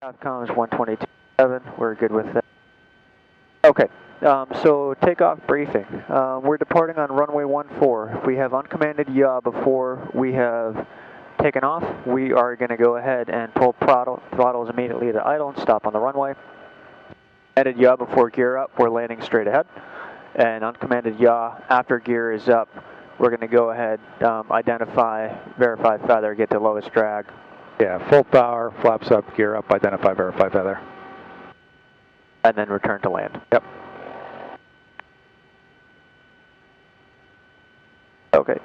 Comms 122.7, we're good with that. Okay, so takeoff briefing. We're departing on runway 14. If we have uncommanded yaw before we have taken off, we are going to go ahead and pull throttles immediately to idle and stop on the runway. Commanded yaw before gear up, we're landing straight ahead. And uncommanded yaw after gear is up, we're going to go ahead, identify, verify feather, get to lowest drag. Yeah, full power, flaps up, gear up, identify, verify feather. And then return to land. Yep. Okay.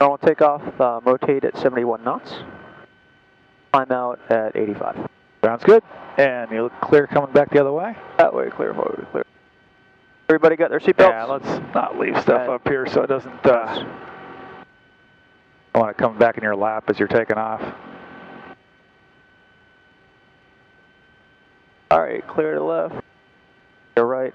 Normal takeoff, rotate at 71 knots. Climb out at 85. Sounds good. And you look clear coming back the other way? That way, clear, forward, clear. Everybody got their seatbelts? Yeah, let's not leave stuff up here so it doesn't, I want it coming back in your lap as you're taking off. All right, clear to the left, to right.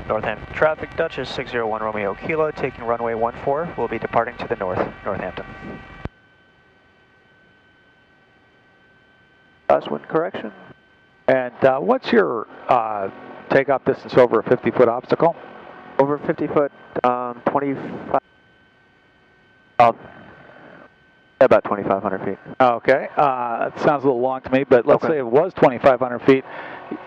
Northampton traffic, Duchess 601 Romeo Kilo, taking runway 14. We'll be departing to the north, Northampton. Last one, correction. And what's your takeoff distance over a 50-foot obstacle? Over 50 foot, 25. About 2,500 feet. Okay, it sounds a little long to me, but let's say it was 2,500 feet.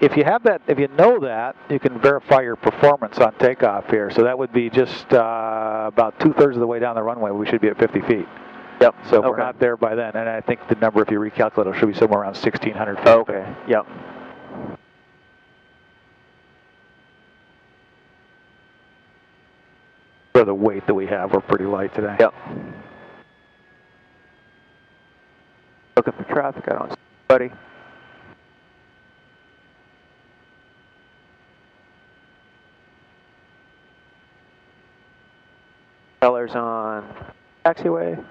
If you have that, if you know that, you can verify your performance on takeoff here. So that would be just about 2/3 of the way down the runway. We should be at 50 feet. Yep. So we're not there by then, and I think the number, if you recalculate, it should be somewhere around 1,600 feet. Okay. Yep. For the weight that we have, we're pretty light today. Yep. Looking for traffic, I don't see anybody. Colors on taxiway.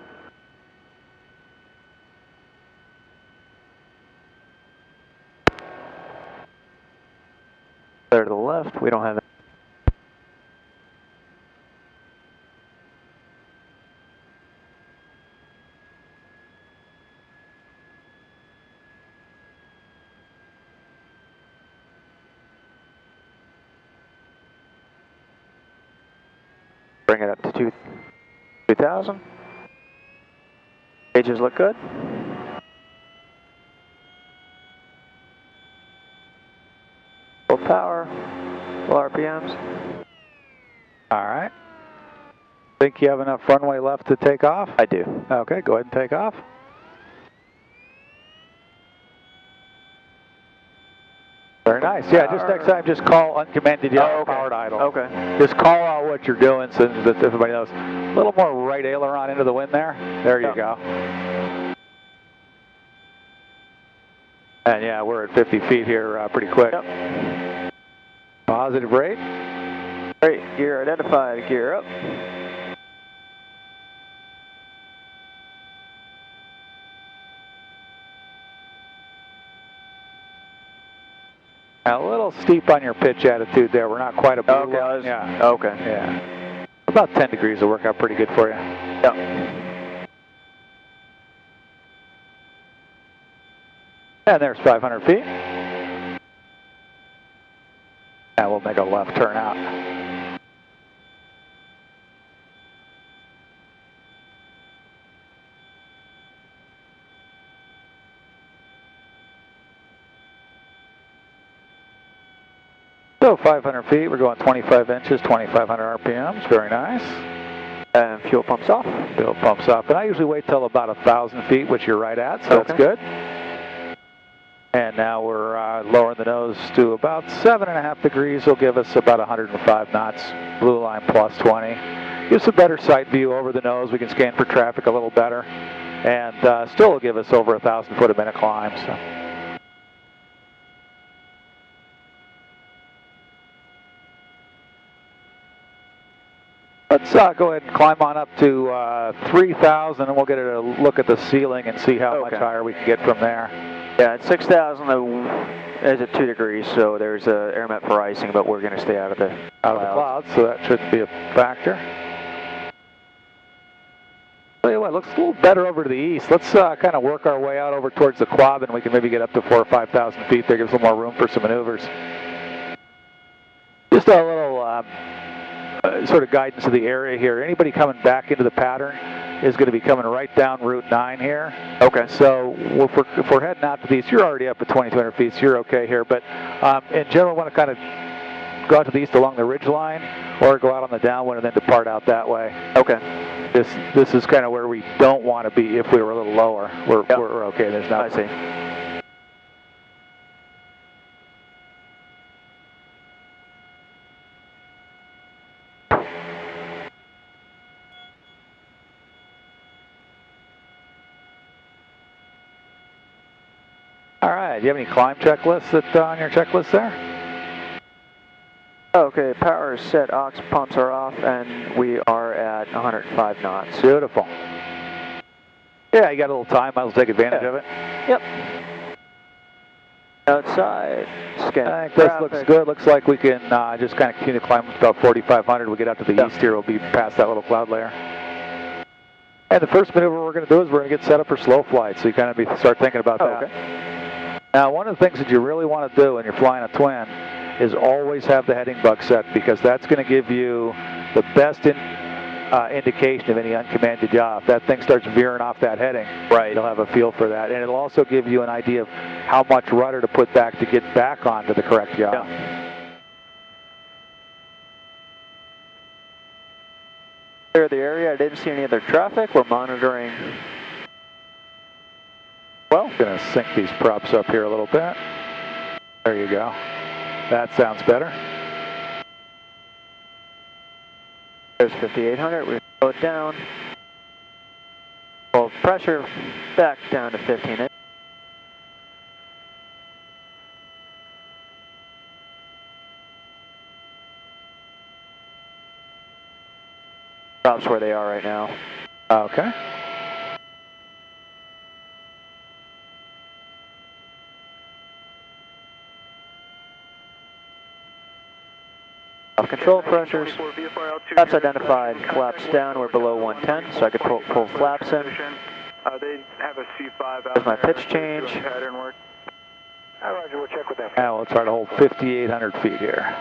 There to the left, we don't have it. Bring it up to 2,000. Gauges look good. Full power, full RPMs. All right. Think you have enough runway left to take off? I do. Okay, go ahead and take off. Very nice. Yeah, just next time, just call uncommanded yaw, powered idle. Okay. Just call out what you're doing so that everybody knows. A little more right aileron into the wind there. There you go. And yeah, we're at 50 feet here pretty quick. Yep. Positive rate. Great. Gear identified. Gear up. A little steep on your pitch attitude there. We're not quite a blue line. Yeah. Okay. Yeah. About 10 degrees will work out pretty good for you. Yep. And there's 500 feet. And we'll make a left turn out. So 500 feet, we're going 25 inches, 2,500 RPMs, very nice. And fuel pumps off. Fuel pumps off, and I usually wait till about 1,000 feet, which you're right at, so that's good. And now we're lowering the nose to about 7.5 degrees. Will give us about 105 knots, blue line plus 20. Gives us a better sight view over the nose. We can scan for traffic a little better. And still will give us over 1,000 foot a minute climb. So. Let's go ahead and climb on up to 3,000 and we'll get a look at the ceiling and see how much higher we can get from there. Yeah, at 6,000 is at 2 degrees, so there's air met for icing, but we're going to stay out of the clouds, so that shouldn't be a factor. Tell you what, looks a little better over to the east. Let's kind of work our way out over towards the Quab, and we can maybe get up to 4,000 or 5,000 feet there. Gives a little more room for some maneuvers. Just a little sort of guidance of the area here. Anybody coming back into the pattern is going to be coming right down Route 9 here. Okay. So if we're heading out to the east, you're already up at 2,200 feet, so you're okay here. But in general, want to kind of go out to the east along the ridge line, or go out on the downwind and then depart out that way. Okay. This is kind of where we don't want to be. If we were a little lower, we're okay. There's not. I see. All right. Do you have any climb checklists on your checklist there? Okay, power is set, aux pumps are off, and we are at 105 knots. Beautiful. Yeah, you got a little time, might as well take advantage of it. Yep. Outside, scan. I think this looks good. Looks like we can just kind of continue to climb about 4,500. We'll get out to the east here. We'll be past that little cloud layer. And the first maneuver we're going to do is we're going to get set up for slow flight, so you kind of start thinking about that. Okay. Now, one of the things that you really want to do when you're flying a twin is always have the heading bug set, because that's going to give you the best indication of any uncommanded yaw. If that thing starts veering off that heading, right, you'll have a feel for that. And it'll also give you an idea of how much rudder to put back to get back onto the correct yaw. Yeah. Clear the area. I didn't see any other traffic. We're monitoring. Well, going to sync these props up here a little bit. There you go. That sounds better. There's 5,800. We slow it down. Pull pressure back down to 15. Props where they are right now. Okay. Control pressures. Flaps identified. Flaps down. We're below 110, so I could pull flaps in. They have a C5 out. There's my pitch change. Pattern work. Roger, we'll check with them. Now we'll try to hold 5,800 feet here.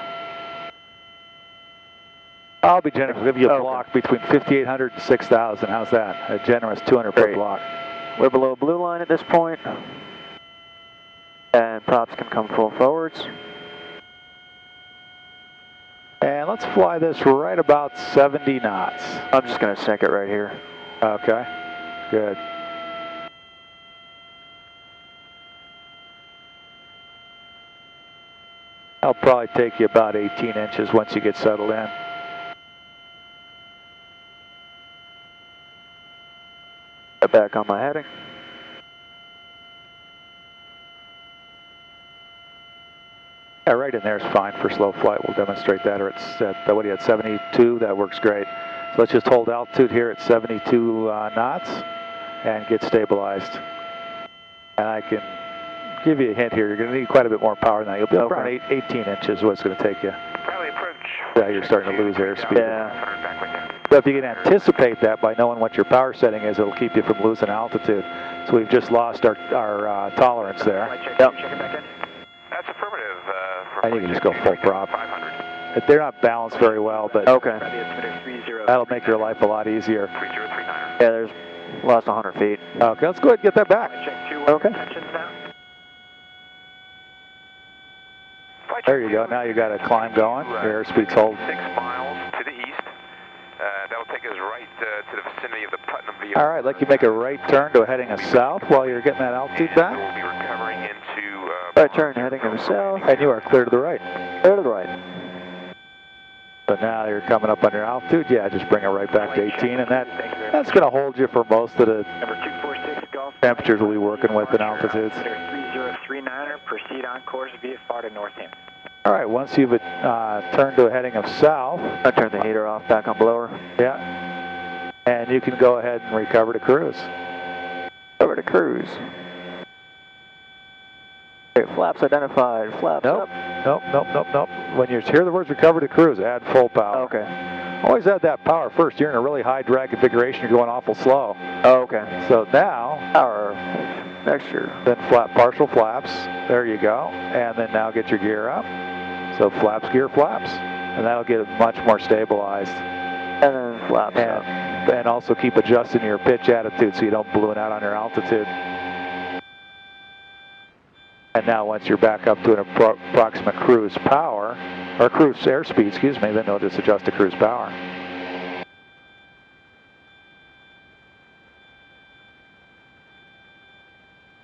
I'll be generous. I'll give you a block between 5,800 and 6,000. How's that? A generous 200-foot block. We're below blue line at this point, and props can come full forwards. And let's fly this right about 70 knots. I'm just going to sync it right here. Okay, good. That'll probably take you about 18 inches once you get settled in. Back on my heading. Yeah, right in there is fine for slow flight. We'll demonstrate that. Or it's at, what are you at, 72? That works great. So let's just hold altitude here at 72 knots and get stabilized. And I can give you a hint here. You're going to need quite a bit more power than that. You'll be up around 18 inches is what it's going to take you. Probably approach. Yeah, you're starting to lose airspeed. Yeah. So if you can anticipate that by knowing what your power setting is, it'll keep you from losing altitude. So we've just lost our tolerance there. Yep. That's affirmative. I think you can just go full prop. 500. They're not balanced very well, but Okay. that'll make your life a lot easier. 3039. Yeah, there's lost 100 feet. Okay, let's go ahead and get that back. Okay. There you go. Now you got a climb going. Your airspeed's holding. 6 miles to the east. That'll take us right to the vicinity of the Putnam VIRB. All right, let you make a right turn to a heading of south while you're getting that altitude back. We'll be recovering into... Right turn, heading to the south. And you are clear to the right. Clear to the right. So now you're coming up on your altitude. Yeah, just bring it right back to 18, and that's going to hold you for most of the Number 246 Golf. temperatures we'll be working with in altitudes. 3039er, proceed on course via Florida Northampton. All right, once you've turned to a heading of south. I turn the heater off, back on blower. Yeah. And you can go ahead and recover to cruise. Over to cruise. Okay, flaps identified, flaps Nope. up. Nope. When you hear the words recover to cruise, add full power. Okay. Always add that power first. You're in a really high drag configuration, you're going awful slow. Okay. So now, Power mixture. then partial flaps, there you go. And then now get your gear up. So flaps, gear, flaps. And that'll get it much more stabilized. And then flaps up. And also keep adjusting your pitch attitude so you don't balloon out on your altitude. And now once you're back up to an approximate cruise power, or cruise airspeed, excuse me, then they'll just adjust to cruise power.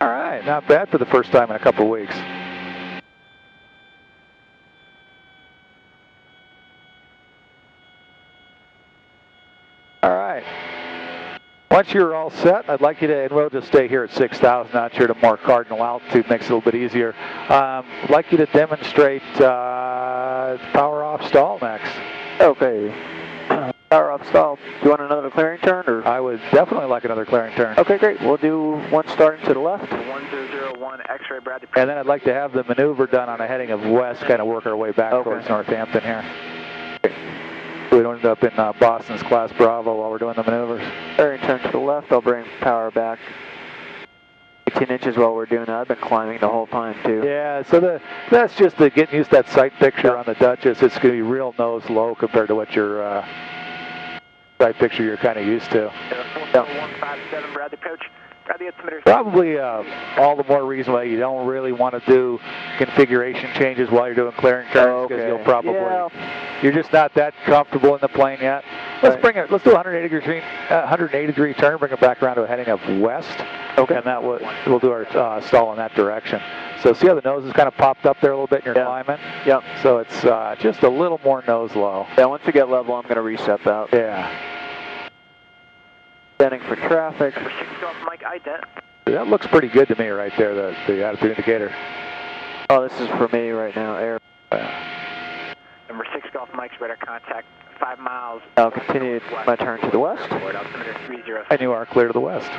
All right, not bad for the first time in a couple of weeks. All right. Once you're all set, I'd like you to, and we'll just stay here at 6,000 out here to more cardinal altitude, makes it a little bit easier. I'd like you to demonstrate power off stall next. Okay. Power off stall. Do you want another clearing turn? Or? I would definitely like another clearing turn. Okay, great. We'll do one starting to the left. 1001 X-ray Bradley. And then I'd like to have the maneuver done on a heading of west, kind of work our way back towards Northampton here. We don't end up in Boston's Class Bravo while we're doing the maneuvers. Clearing turn to the left. I'll bring power back 18 inches while we're doing that. I've been climbing the whole time too. Yeah, so that's just getting used to that sight picture on the Duchess. It's going to be real nose low compared to what your sight picture you're kind of used to. 4157 Bradley approach. Probably all the more reason why you don't really want to do configuration changes while you're doing clearing turns, because you'll probably you're just not that comfortable in the plane yet. Let's bring it. Let's do a 180 degree turn. Bring it back around to a heading of west. Okay. And that we'll do our stall in that direction. So see how the nose is kind of popped up there a little bit and you're climbing? Yep. So it's just a little more nose low. Yeah. Once we get level, I'm going to reset that. Yeah. Scanning for traffic. Number 6 Golf Mike ident. That looks pretty good to me right there, the attitude indicator. Oh, this is for me right now, air. Number 6 Golf Mike's radar contact, 5 miles. I'll continue my turn to the west. Altimeter 30. And you are clear to the west.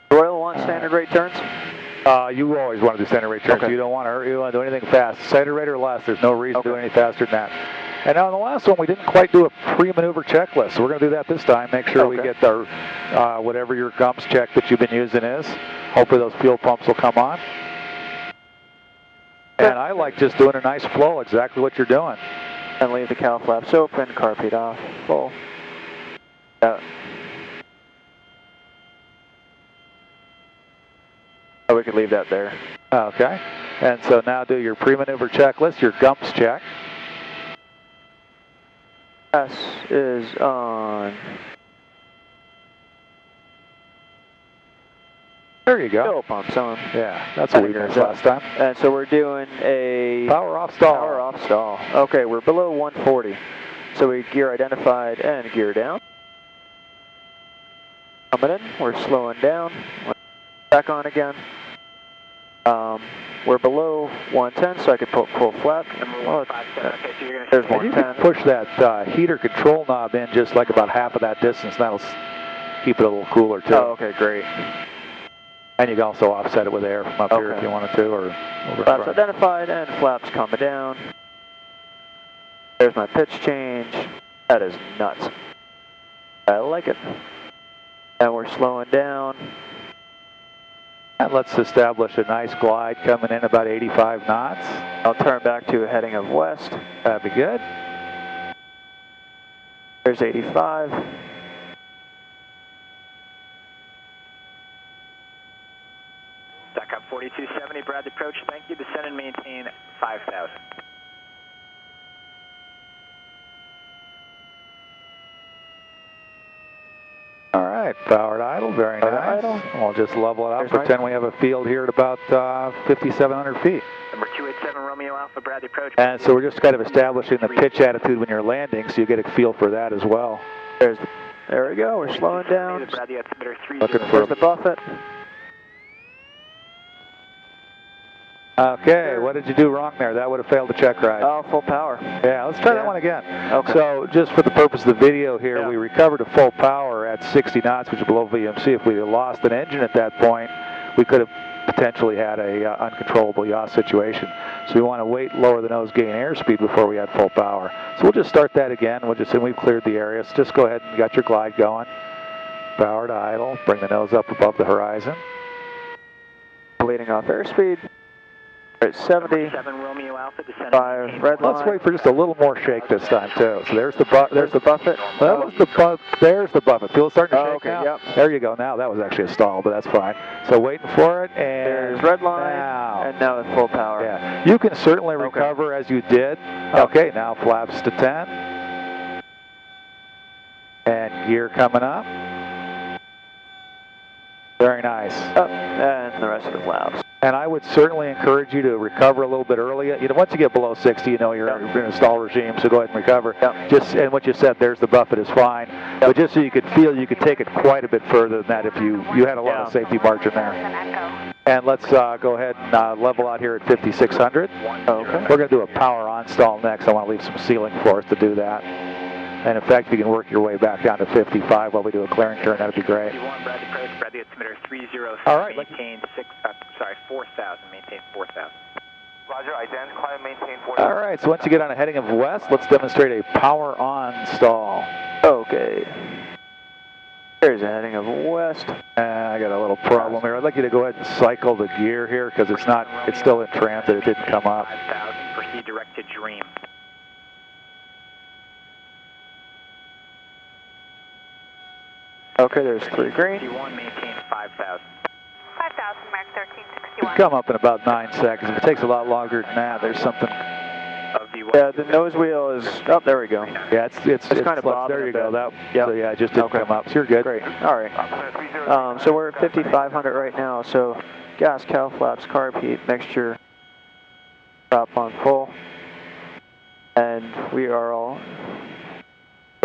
Royal want standard rate turns? You always want to do standard rate turns. Okay. You don't want to do anything fast. Standard rate or less. There's no reason to do any faster than that. And now in the last one, we didn't quite do a pre-maneuver checklist. So we're going to do that this time. Make sure we get our whatever your gumps check that you've been using is. Hopefully those fuel pumps will come on. And I like just doing a nice flow, exactly what you're doing. And leave the cowl flaps open, carpet off, full. Oh, we could leave that there. Okay. And so now do your pre-maneuver checklist, your gumps check. S is on. There you go. Fuel pumps on. Yeah, that's what we did last time. And so we're doing a power off stall. Power off stall. Okay, we're below 140. So we gear identified and gear down. Coming in, we're slowing down. Back on again. We're below 110, so I could put full flat. There's 110. You can push that heater control knob in just like about half of that distance, and that'll keep it a little cooler too. Oh, okay, great. And you can also offset it with air from up here if you wanted to, or over flaps front. identified and flaps coming down. There's my pitch change. That is nuts. I like it. And we're slowing down. And let's establish a nice glide coming in about 85 knots. I'll turn back to a heading of west. That'd be good. There's 85. StockUp 4270, Bradley approach. Thank you. Descend and maintain 5,000. All right, powered idle, very nice. We'll just level it out. Pretend we have a field here at about 5,700 feet. Number 287, Romeo Alpha, Bradley approach. And so we're just kind of establishing the pitch attitude when you're landing, so you get a feel for that as well. There we go. We're slowing down. Looking for the Buffett. Okay, what did you do wrong there? That would have failed the check ride. Oh, full power. Yeah, let's try that one again. Okay. So, just for the purpose of the video here, we recovered to full power at 60 knots, which is below VMC. If we had lost an engine at that point, we could have potentially had a uncontrollable yaw situation. So we want to wait, lower the nose, gain airspeed before we had full power. So we'll just start that again. We'll just, and we've cleared the area. So just go ahead and got your glide going. Power to idle. Bring the nose up above the horizon. Bleeding off airspeed. At 70. 7 Romeo Alpha descending. 5 red line. Let's wait for just a little more shake this time too. So there's the buffet. That was the there's the buffet. Feel it starting to shake okay, now? Yep. There you go. Now that was actually a stall, but that's fine. So waiting for it, and there's red line, and now it's full power. Yeah, you can certainly recover as you did. Okay, now flaps to 10, and gear coming up. Very nice. Up, and the rest of the flaps. And I would certainly encourage you to recover a little bit early. You know, once you get below 60, you know you're in a stall regime, so go ahead and recover. Just, and what you said, there's the buffet is fine. But just so you could feel you could take it quite a bit further than that if you had a lot of safety margin there. And let's go ahead and level out here at 5,600. Okay. We're going to do a power on stall next. I want to leave some ceiling for us to do that. And in fact, if you can work your way back down to 55 while we do a clearing turn, that'd be great. Bradley altimeter 30. All right. Maintain 4,000. Maintain 4,000. Roger, ident, climb, maintain 4,000. All right, so once you get on a heading of west, let's demonstrate a power on stall. Okay. There's a heading of west. I got a little problem here. I'd like you to go ahead and cycle the gear here because it's still in transit. It didn't come up. 5,000. Proceed direct to Dream. Okay, there's 3 green. 61, maintain 5,000. 5,000, Mark 1361. Come up in about 9 seconds. If it takes a lot longer than that, there's something. Yeah, the nose wheel is. Oh, there we go. Yeah, it's kind of bobbing. There you go. That. Yep. So yeah, it just didn't come up. So you're good. Great. All right. So we're at 5,500 right now. So gas, cow flaps, carb heat, mixture, prop on full, and we are all.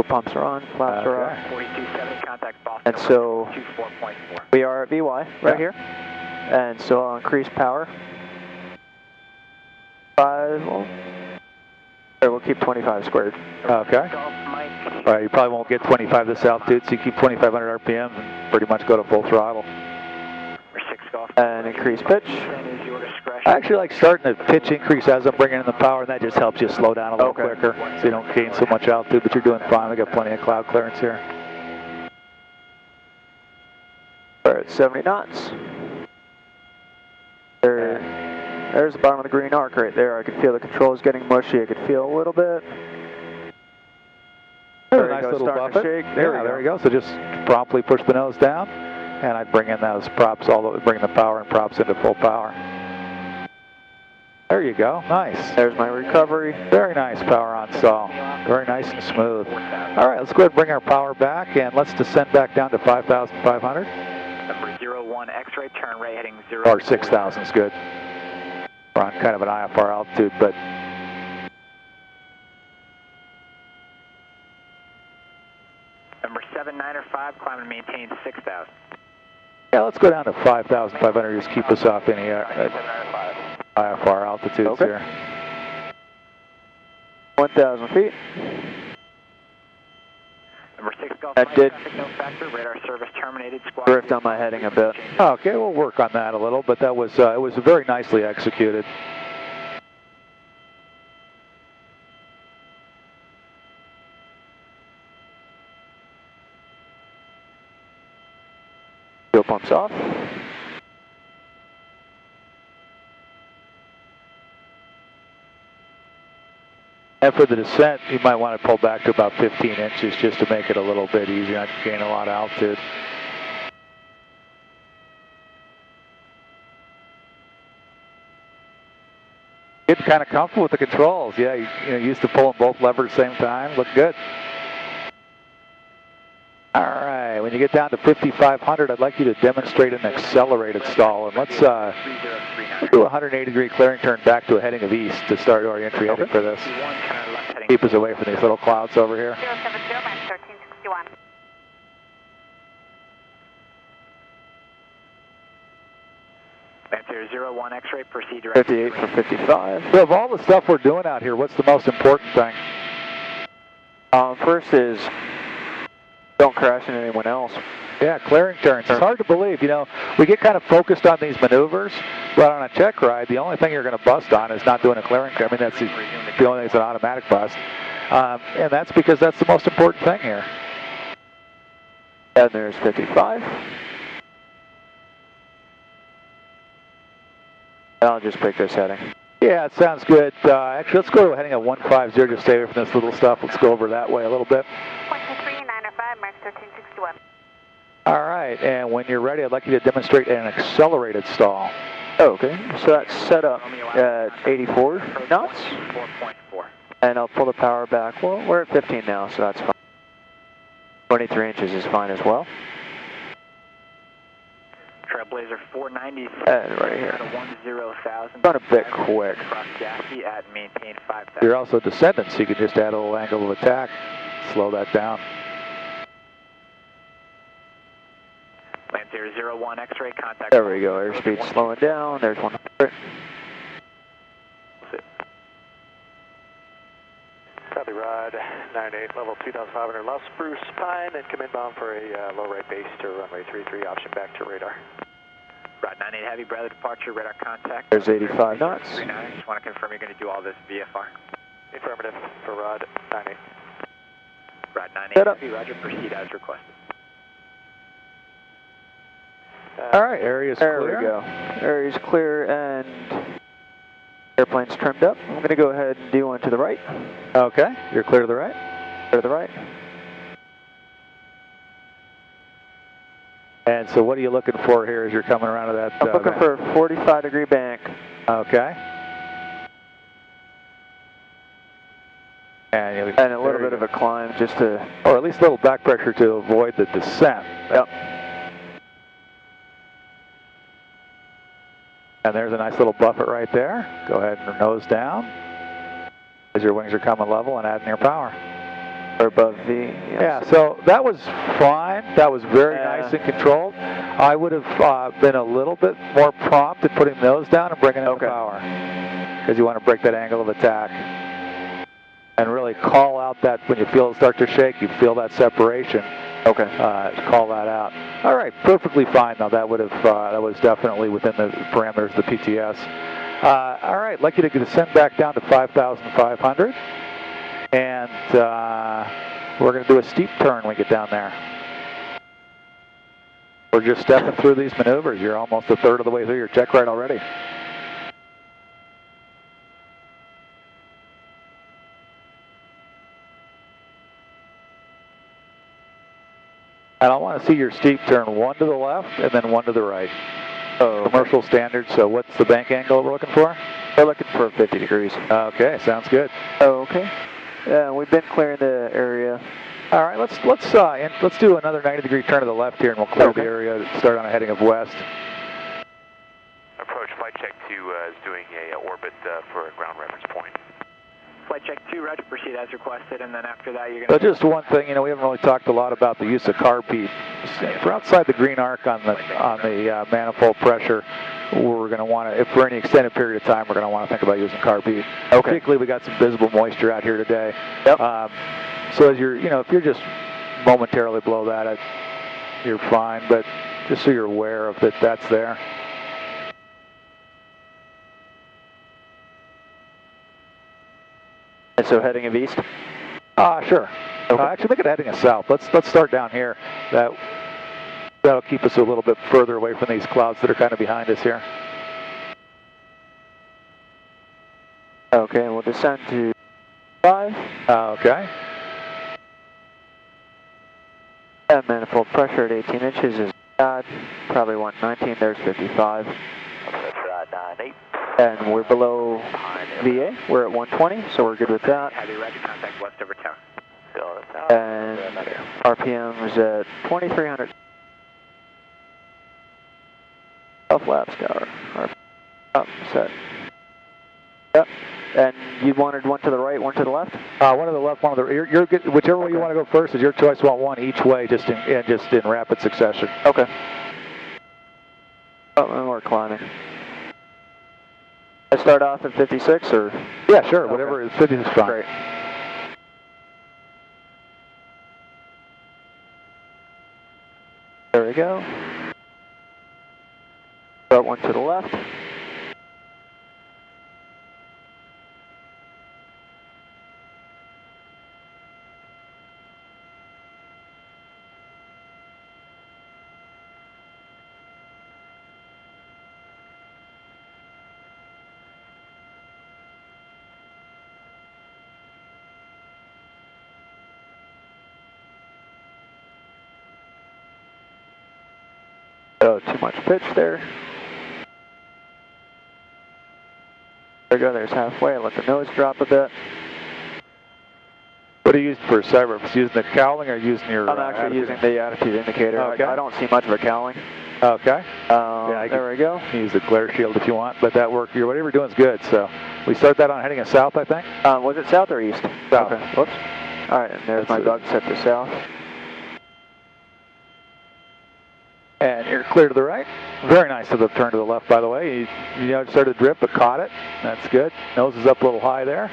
Pumps are on, flaps are off. 4270, contact Boston. And so 24.4. we are at VY right here. And so I'll increase power. 5, well, or we'll keep 25 squared. Okay. All right, you probably won't get 25 this altitude, so you keep 2,500 RPM and pretty much go to full throttle. And increase pitch. I actually like starting the pitch increase as I'm bringing in the power, and that just helps you slow down a little quicker, so you don't gain so much altitude, but you're doing fine. We got plenty of cloud clearance here. We're at 70 knots. There's the bottom of the green arc right there. I can feel the controls getting mushy. I could feel a little bit. There's a nice little buffet. There we go. So just promptly push the nose down, and I bring in those props, bring the power and props into full power. There you go. Nice. There's my recovery. Very nice power on stall. Very nice and smooth. All right, let's go ahead and bring our power back, and let's descend back down to 5,500. Number 01, X-ray, turn right heading 0. Or 6,000 is good. We're on kind of an IFR altitude, but Number 7905, climb and maintain 6,000. yeah, let's go down to 5,500. Just keep us off any IFR altitudes here. 1,000 feet. Number 6 Golf That did no factor, radar service terminated. Squad drift on my heading a bit. Okay, we'll work on that a little, but that was it was very nicely executed. Fuel pumps off. And for the descent, you might want to pull back to about 15 inches just to make it a little bit easier, not to gain a lot of altitude. Getting kind of comfortable with the controls. Yeah, you used to pulling both levers at the same time. Look good. All right, when you get down to 5,500, I'd like you to demonstrate an accelerated stall. And let's do a 180-degree clearing turn back to a heading of east to start our entry heading for this. Keep us away from these little clouds over here. 070, Mark 1361. Lancer 01 X-ray, proceed direct. 58 for 55. So of all the stuff we're doing out here, what's the most important thing? First is don't crash into anyone else. Yeah, clearing turns. It's hard to believe. You know, we get kind of focused on these maneuvers, but on a check ride, the only thing you're going to bust on is not doing a clearing turn. I mean, that's the only thing that's an automatic bust. And that's because that's the most important thing here. And there's 55. I'll just pick this heading. Yeah, it sounds good. Actually, let's go to a heading of 150, just stay away from this little stuff. Let's go over that way a little bit. 123.905, Mark 1361. All right, and when you're ready, I'd like you to demonstrate an accelerated stall. Oh, okay, so that's set up at 84 knots. 4.4. And I'll pull the power back. Well, we're at 15 now, so that's fine. 23 inches is fine as well. Trailblazer 490. And right here. 10,000. Run a bit quick. Cross gassy at maintain 5,000. You're also descendant, so you can just add a little angle of attack, slow that down. Lancer 01 X-ray, contact. There we go, airspeed slowing down. There's 100. Copy, Rod 98, level 2,500 Los Spruce Pine, and come inbound for a low right base to runway 33, option back to radar. Rod 98 Heavy, Bradley departure, radar contact. There's 85 knots. 39. Just want to confirm you're going to do all this VFR. Affirmative for Rod 98. Rod 98 Set up. Heavy, roger, proceed as requested. All right, area's There clear. we go. Area's clear and airplane's trimmed up. I'm going to go ahead and do one to the right. Okay, you're clear to the right. Clear to the right. And so what are you looking for here as you're coming around to that? I'm looking for a 45-degree bank. Okay. And And a little bit of a climb just to... or at least a little back pressure to avoid the descent. Yep. And there's a nice little buffet right there. Go ahead and nose down as your wings are coming level and adding your power. Or above V. Yes. Yeah, so that was fine. That was very nice and controlled. I would have been a little bit more prompt at putting nose down and bringing in the power, because you want to break that angle of attack and really call out that when you feel it start to shake, you feel that separation. Okay. Call that out. All right, perfectly fine though. That would have that was definitely within the parameters of the PTS. All right, I'd like you to descend back down to 5,500, and we're going to do a steep turn when we get down there. We're just stepping through these maneuvers. You're almost a third of the way through your check ride already. And I want to see your steep turn, one to the left and then one to the right. Oh, Commercial standard, so what's the bank angle we're looking for? we're looking for 50 degrees. Okay, sounds good. Oh, okay. We've been clearing the area. All right, let's do another 90-degree turn to the left here, and we'll clear the area. Start on a heading of west. Approach flight check 2 is doing a orbit for a ground reference point. Flight check 2, roger, proceed as requested, and then after that you're So going to... just one thing, you know, we haven't really talked a lot about the use of carb heat. For outside the green arc on the manifold pressure, we're going to want to, if for any extended period of time, we're going to want to think about using carb heat. Okay. Particularly, we got some visible moisture out here today. Yep. So as you're, you know, if you're just momentarily below that, you're fine. But just so you're aware of that, that's there. And so heading of east? Sure. Okay. Actually, make it heading of south. Let's start down here. That'll keep us a little bit further away from these clouds that are kind of behind us here. Okay, and we'll descend to 5. Okay. And manifold pressure at 18 inches is bad. Probably 119. There's 55. That's Rod 98. And we're below VA. We're at 120, so we're good with that. Heavy, roger, contact west over town. And RPM is at 2,300. Self-lapse tower. Up, set. Yep. And you wanted one to the right, one to the left? One to the left, one to the right. You're good. Whichever way you want to go first is your choice. Want one each way, just in rapid succession. Okay. Oh, and we're climbing. I start off at 56 or? Yeah, sure, whatever is 50 is fine. Great. There we go. Start one to the left. Oh, too much pitch there. There we go, there's halfway. Let the nose drop a bit. What are you using for cyber? Is using the cowling or using your I'm actually using the attitude indicator. Okay. I don't see much of a cowling. Okay. There we go. Use the glare shield if you want, but that work, whatever you're doing is good. So we start that on heading us south, I think? Was it south or east? South. Okay. Whoops. All right, and there's my bug set to south. And you're clear to the right. Very nice of the turn to the left, by the way. You know, started to drift, but caught it. That's good. Nose is up a little high there.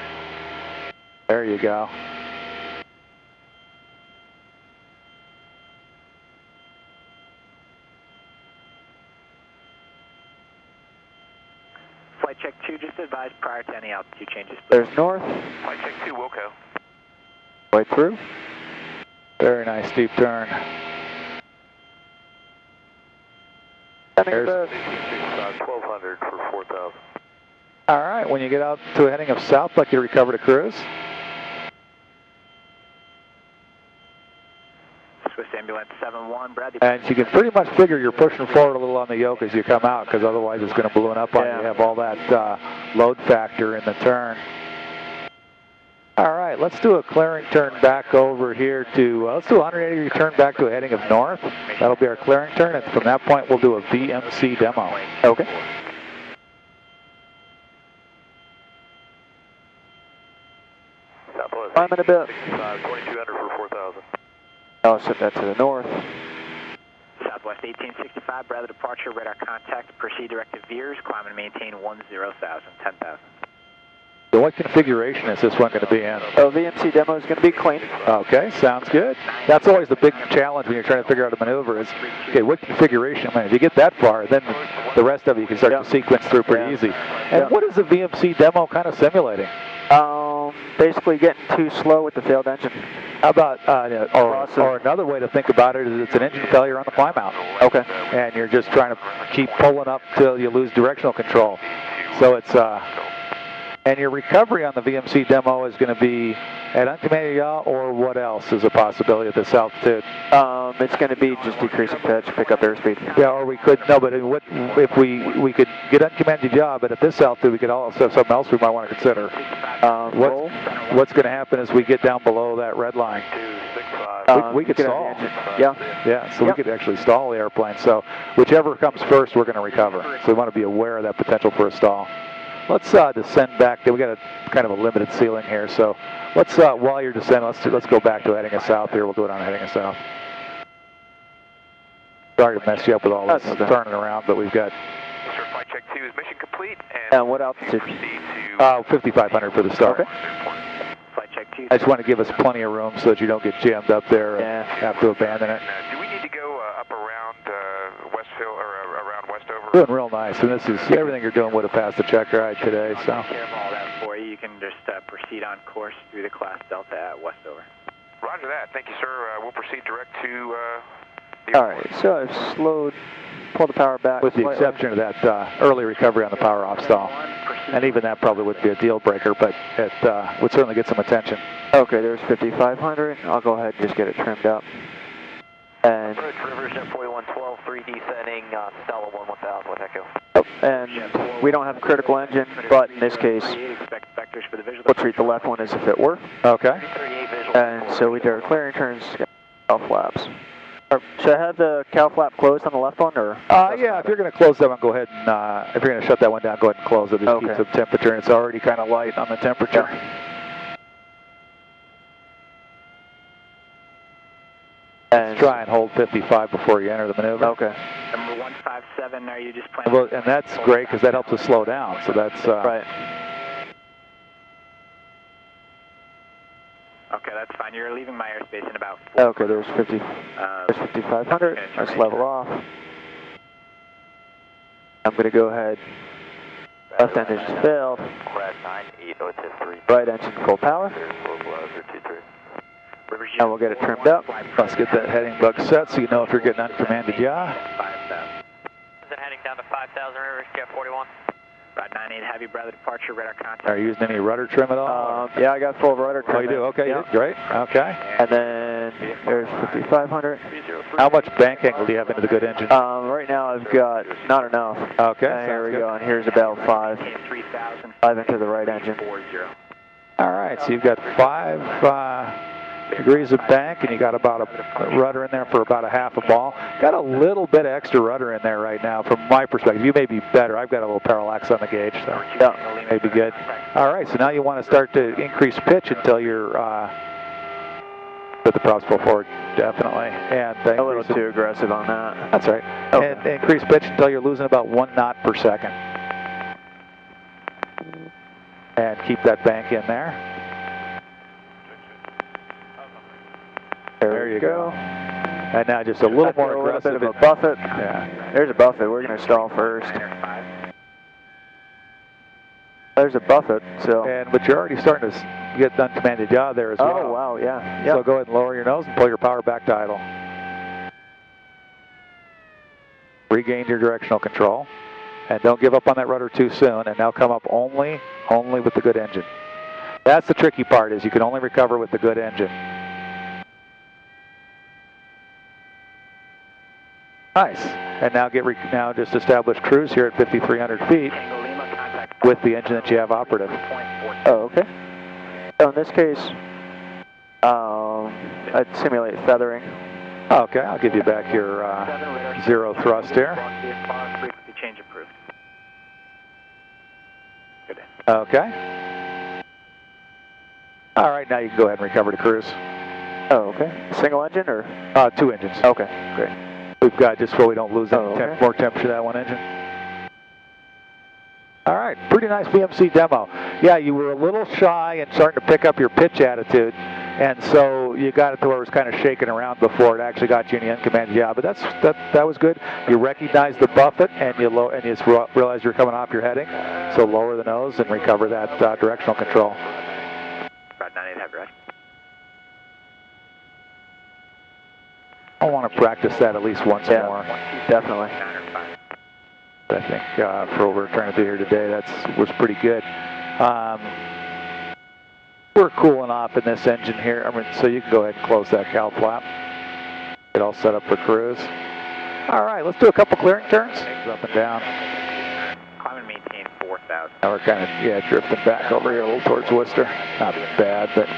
There you go. Flight check 2, just advise prior to any altitude changes. There's north. Flight check 2, Wilco. Right through. Very nice steep turn. There's 1200 for 4,000. All right, when you get out to a heading of south, like you recover to cruise. Swiss Ambulance 71, Bradley. And you can pretty much figure you're pushing forward a little on the yoke as you come out, because otherwise it's going to balloon up on you. You have all that load factor in the turn. All right, let's do a clearing turn back over here to, let's do a 180 degree turn back to a heading of north. That'll be our clearing turn, and from that point we'll do a VMC demo. Okay. Southwest. Climbing a bit. 2200 for 4,000. I'll set that to the north. Southwest 1865, Bradley departure, radar contact, proceed directive VIRS, climb and maintain 10,000, 10,000. So what configuration is this one going to be in? Oh, VMC demo is going to be clean. Okay, sounds good. That's always the big challenge when you're trying to figure out a maneuver is, okay, what configuration? I mean, if you get that far, then the rest of it you can start to sequence through pretty easy. And what is the VMC demo kind of simulating? Basically getting too slow with the failed engine. How about, or another way to think about it is it's an engine failure on the climb out. Okay. And you're just trying to keep pulling up till you lose directional control. So it's, and your recovery on the VMC demo is going to be at uncommanded yaw, or what else is a possibility at this altitude? It's going to be just decreasing pitch, pick up airspeed. Yeah, or we could, no, but what, if we could get uncommanded yaw, but at this altitude we could also have something else we might want to consider. What's going to happen is we get down below that red line. We could stall. Yeah, so we could actually stall the airplane. So whichever comes first, we're going to recover. So we want to be aware of that potential for a stall. Let's descend back. We got a kind of a limited ceiling here, so let's while you're descending, let's go back to heading us south here. We'll do it on heading us south. Sorry to mess you up with all this turning around, but we've got. Sir, flight check 2 is mission complete, and what altitude? proceed to 5,500 for the start. Okay. Flight check 2. I just want to give us plenty of room so that you don't get jammed up there and have to abandon it. do we need to go up around Westfield or around Westover? Doing real nice, and this is everything you're doing would have passed the check ride today. So. I'll take care of all that for you. You can just proceed on course through the class Delta at Westover. Roger that. Thank you, sir. We'll proceed direct to the All right, so I've slowed, pulled the power back with the slightly. exception of that early recovery on the power off stall. And even that probably wouldn't be a deal breaker, but it would certainly get some attention. Okay, there's 5,500. I'll go ahead and just get it trimmed up. And Approach Rivership 4112, 3D setting, Stella 11,000 with Echo. and we don't have a critical engine, but in this case, we'll treat the left one as if it were. Okay. And so we do our clearing turns, cow flaps. Should I have the cow flap closed on the left one, or? Yeah, if you're going to close that one, go ahead and, if you're going to shut that one down, go ahead and close it. Just keep some temperature, and it's already kind of light on the temperature. And try and hold 55 before you enter the maneuver. Okay. Number 157, are you just planning? Well, and that's great because that helps us slow down. So that's Right. Okay, that's fine. You're leaving my airspace in about 4. Okay, there's 5,500. Let's level off. I'm going to go ahead. Left engine's filled. Right engine full power. And we'll get it trimmed up. Let's get that heading bug set so you know if you're getting uncommanded yaw. Is it heading down to 5,000 Rivers, Jet 41? Rod 98, heavy brother departure, radar contact. Are you using any rudder trim at all? Yeah, I got full rudder trim. Oh, you do? Okay, yep. Great. Okay. And then there's 5,500. How much bank angle do you have into the good engine? Right now I've got not enough. Okay. And here we go, and here's about 5 into the right engine. All right, so you've got 5 degrees of bank, and you got about a rudder in there for about a half a ball. Got a little bit of extra rudder in there right now from my perspective. You may be better. I've got a little parallax on the gauge, so yeah, may be good. All right, so now you want to start to increase pitch until you're put the props pull forward, definitely. And a little too aggressive on that. That's right. Okay. And increase pitch until you're losing about 1 knot per second. And keep that bank in there. There you go. And now just a little more aggressive. A little bit of a buffet. Yeah. There's a buffet. We're going to stall first. There's a buffet. So. But you're already starting to get uncommanded yaw there as well. Oh wow, yeah. Yep. So go ahead and lower your nose and pull your power back to idle. Regain your directional control. And don't give up on that rudder too soon. And now come up only with the good engine. That's the tricky part, is you can only recover with the good engine. Nice. And now now just establish cruise here at 5,300 feet with the engine that you have operative. Oh, okay. So in this case, I'd simulate feathering. Okay, I'll give you back your 0 thrust here. Change approved. Good. Okay. All right, now you can go ahead and recover to cruise. Oh, okay. Single engine or? 2 engines. Okay, great. We've got, just so we don't lose any okay. more temperature that one engine. All right, pretty nice VMC demo. Yeah, you were a little shy and starting to pick up your pitch attitude, and so you got it to where it was kind of shaking around before it actually got you in the uncommanded yaw. But that was good. You recognized the buffet, and you realized you're coming off your heading, so lower the nose and recover that directional control. Rod 98, heavy rod. I want to practice that at least once more. Definitely. I think for what we're trying to do here today, was pretty good. We're cooling off in this engine here. So you can go ahead and close that cowl flap. Get all set up for cruise. All right, let's do a couple clearing turns. Up and down. Climb and maintain 4,000. Now we're kind of drifting back over here a little towards Worcester. Not bad, but.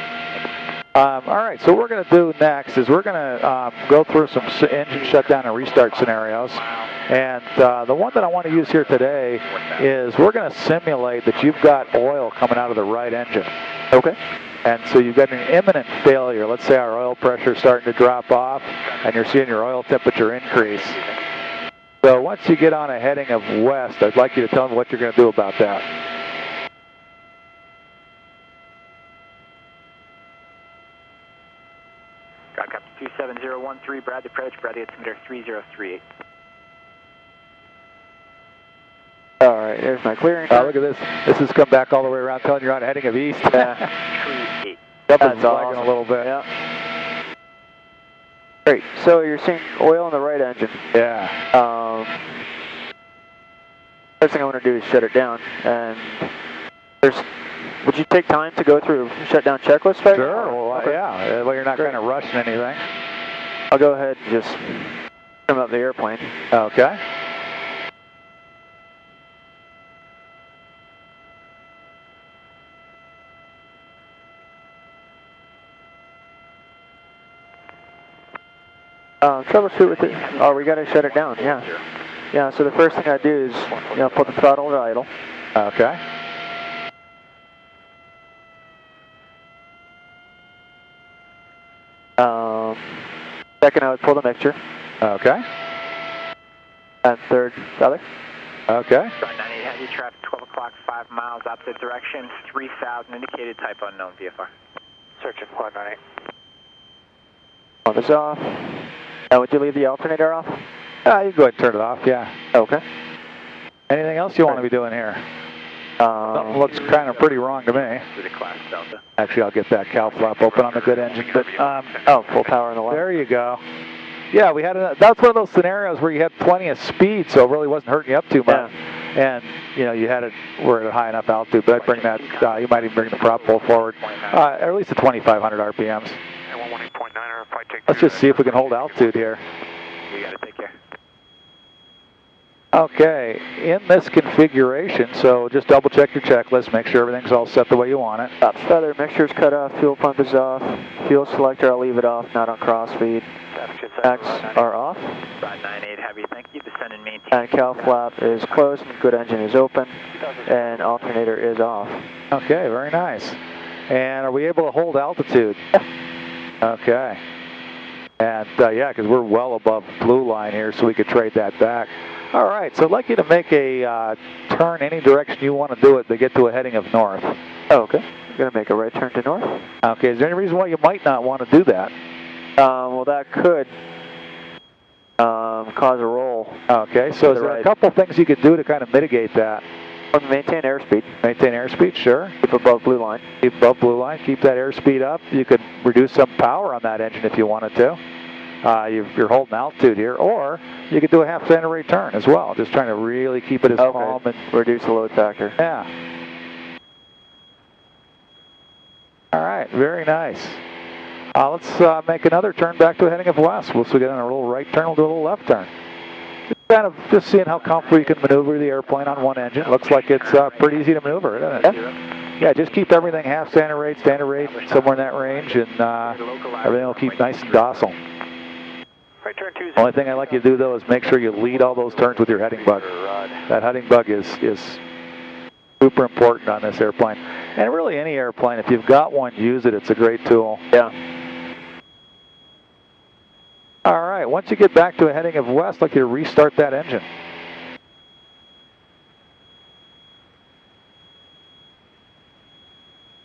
All right, so what we're going to do next is we're going to go through some engine shutdown and restart scenarios. And the one that I want to use here today is we're going to simulate that you've got oil coming out of the right engine. Okay. And so you've got an imminent failure. Let's say our oil pressure is starting to drop off and you're seeing your oil temperature increase. So once you get on a heading of west, I'd like you to tell me what you're going to do about that. Ground Captain 27013, Bradley approach, Bradley altimeter 3038. All right, there's my clearing. Look at this. This has come back all the way around, telling you on a heading of east. That's That's awesome. a little bit. Yeah. Great. So you're seeing oil in the right engine. Yeah. First thing I want to do is shut it down. And would you take time to go through shutdown checklist? Right Sure. now? Well, Okay. yeah. Well, you're not kind of rushing anything. I'll go ahead and just trim up the airplane. Okay. Troubleshoot with it. Oh, we got to shut it down. Yeah. Yeah. So the first thing I do is, put the throttle to idle. Okay. Second, I would pull the mixture. Okay. And third, other. Okay. Stride 98 Heavy, traffic 12 o'clock, 5 miles opposite direction, 3,000 indicated, type unknown, VFR. Searching 198. On this off. And would you leave the alternator off? You can go ahead and turn it off, yeah. Okay. Anything else you want to be doing here? Something looks kind of pretty wrong to me. With a class Delta. Actually, I'll get that cow flap open on the good engine. But oh, full power on the left. there you go. Yeah, we had that's one of those scenarios where you had plenty of speed, so it really wasn't hurting you up too much. Yeah. And you know, you had it, we're at a high enough altitude, but I'd bring that, you might even bring the prop pull forward, at least at 2,500 RPMs. Let's just see if we can hold altitude here. You got to take care. Okay, in this configuration, so just double check your checklist, make sure everything's all set the way you want it. Top feather, mixture's cut off, fuel pump is off, fuel selector, I'll leave it off, not on crossfeed. X are off. Stride 98 Heavy, thank you. Descend and maintain. And cow flap is closed, and good engine is open, and alternator is off. Okay, very nice. And are we able to hold altitude? Okay. And yeah, because we're well above blue line here, so we could trade that back. All right, so I'd like you to make a turn any direction you want to do it to get to a heading of north. Oh, okay. I'm going to make a right turn to north. Okay, is there any reason why you might not want to do that? Well, that could cause a roll. Okay, so is there a couple things you could do to kind of mitigate that? Maintain airspeed. Maintain airspeed, sure. Keep above blue line. Keep above blue line, keep that airspeed up. You could reduce some power on that engine if you wanted to. You're holding altitude here, or you could do a half standard rate turn as well, just trying to really keep it as calm and reduce the load factor. Yeah. All right, very nice. Let's make another turn back to a heading of west. We'll get on a little right turn, we'll do a little left turn. Just seeing how comfortable you can maneuver the airplane on one engine. Looks like it's pretty easy to maneuver, isn't it? Yeah, just keep everything half standard rate, somewhere in that range, and everything will keep nice and docile. Right turn 20. Only thing I'd like you to do, though, is make sure you lead all those turns with your heading bug. That heading bug is super important on this airplane. And really any airplane, if you've got one, use it. It's a great tool. Yeah. All right, once you get back to a heading of west, I'd like you to restart that engine.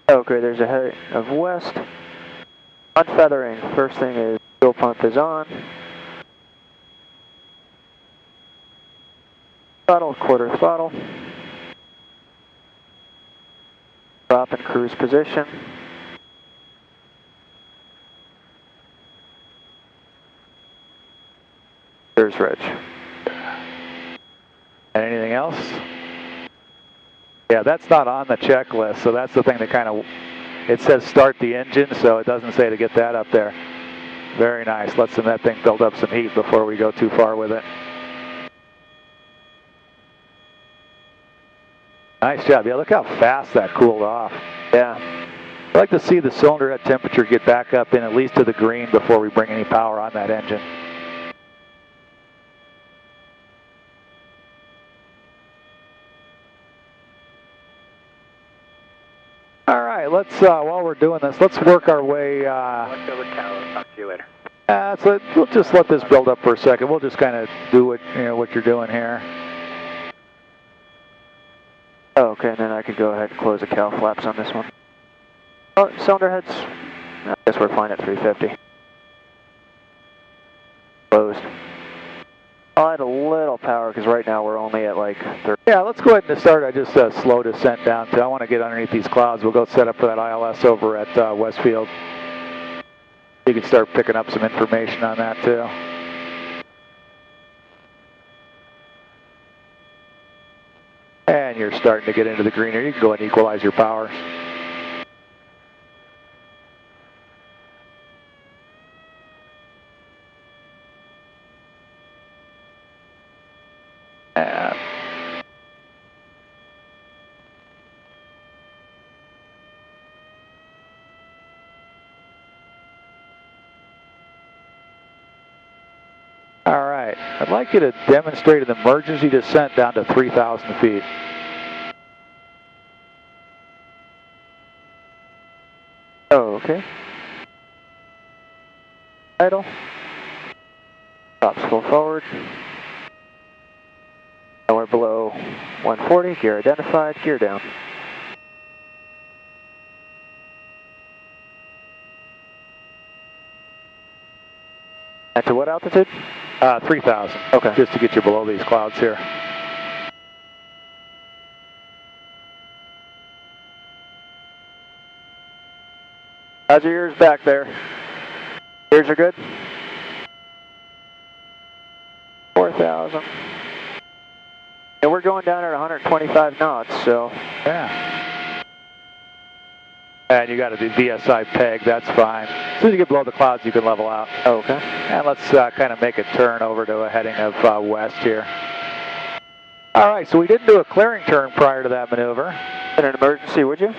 Okay, there's a heading of west. Unfeathering, first thing is fuel pump is on. Throttle, quarter throttle. Drop in cruise position. There's Rich. And anything else? Yeah, that's not on the checklist, so that's the thing that kind of, it says start the engine, so it doesn't say to get that up there. Very nice. Let's let that thing build up some heat before we go too far with it. Nice job. Yeah, look how fast that cooled off. Yeah. I'd like to see the cylinder head temperature get back up in at least to the green before we bring any power on that engine. All right, let's, while we're doing this, let's work our way. Let's over tower. Talk to you later. So we'll just let this build up for a second. We'll just kind of do what, what you're doing here. Oh, okay, and then I could go ahead and close the cow flaps on this one. Oh, cylinder heads, I guess we're fine at 350. Closed. I'll add a little power because right now we're only at like 30. Yeah, let's go ahead and start. I just slow descent down to, I want to get underneath these clouds. We'll go set up for that ILS over at Westfield. You can start picking up some information on that too. And you're starting to get into the green here. You can go and equalize your power. All right, I'd like you to demonstrate an emergency descent down to 3,000 feet. Oh, okay. Idle. Drops full forward. And we're below 140, gear identified, gear down. And to what altitude? 3,000. Okay. Just to get you below these clouds here. How's your ears back there? Ears are good? 4,000. And we're going down at 125 knots, so. Yeah. And you got a VSI peg, that's fine. As soon as you get below the clouds, you can level out. Okay. And let's kind of make a turn over to a heading of west here. All right, so we didn't do a clearing turn prior to that maneuver. In an emergency, would you?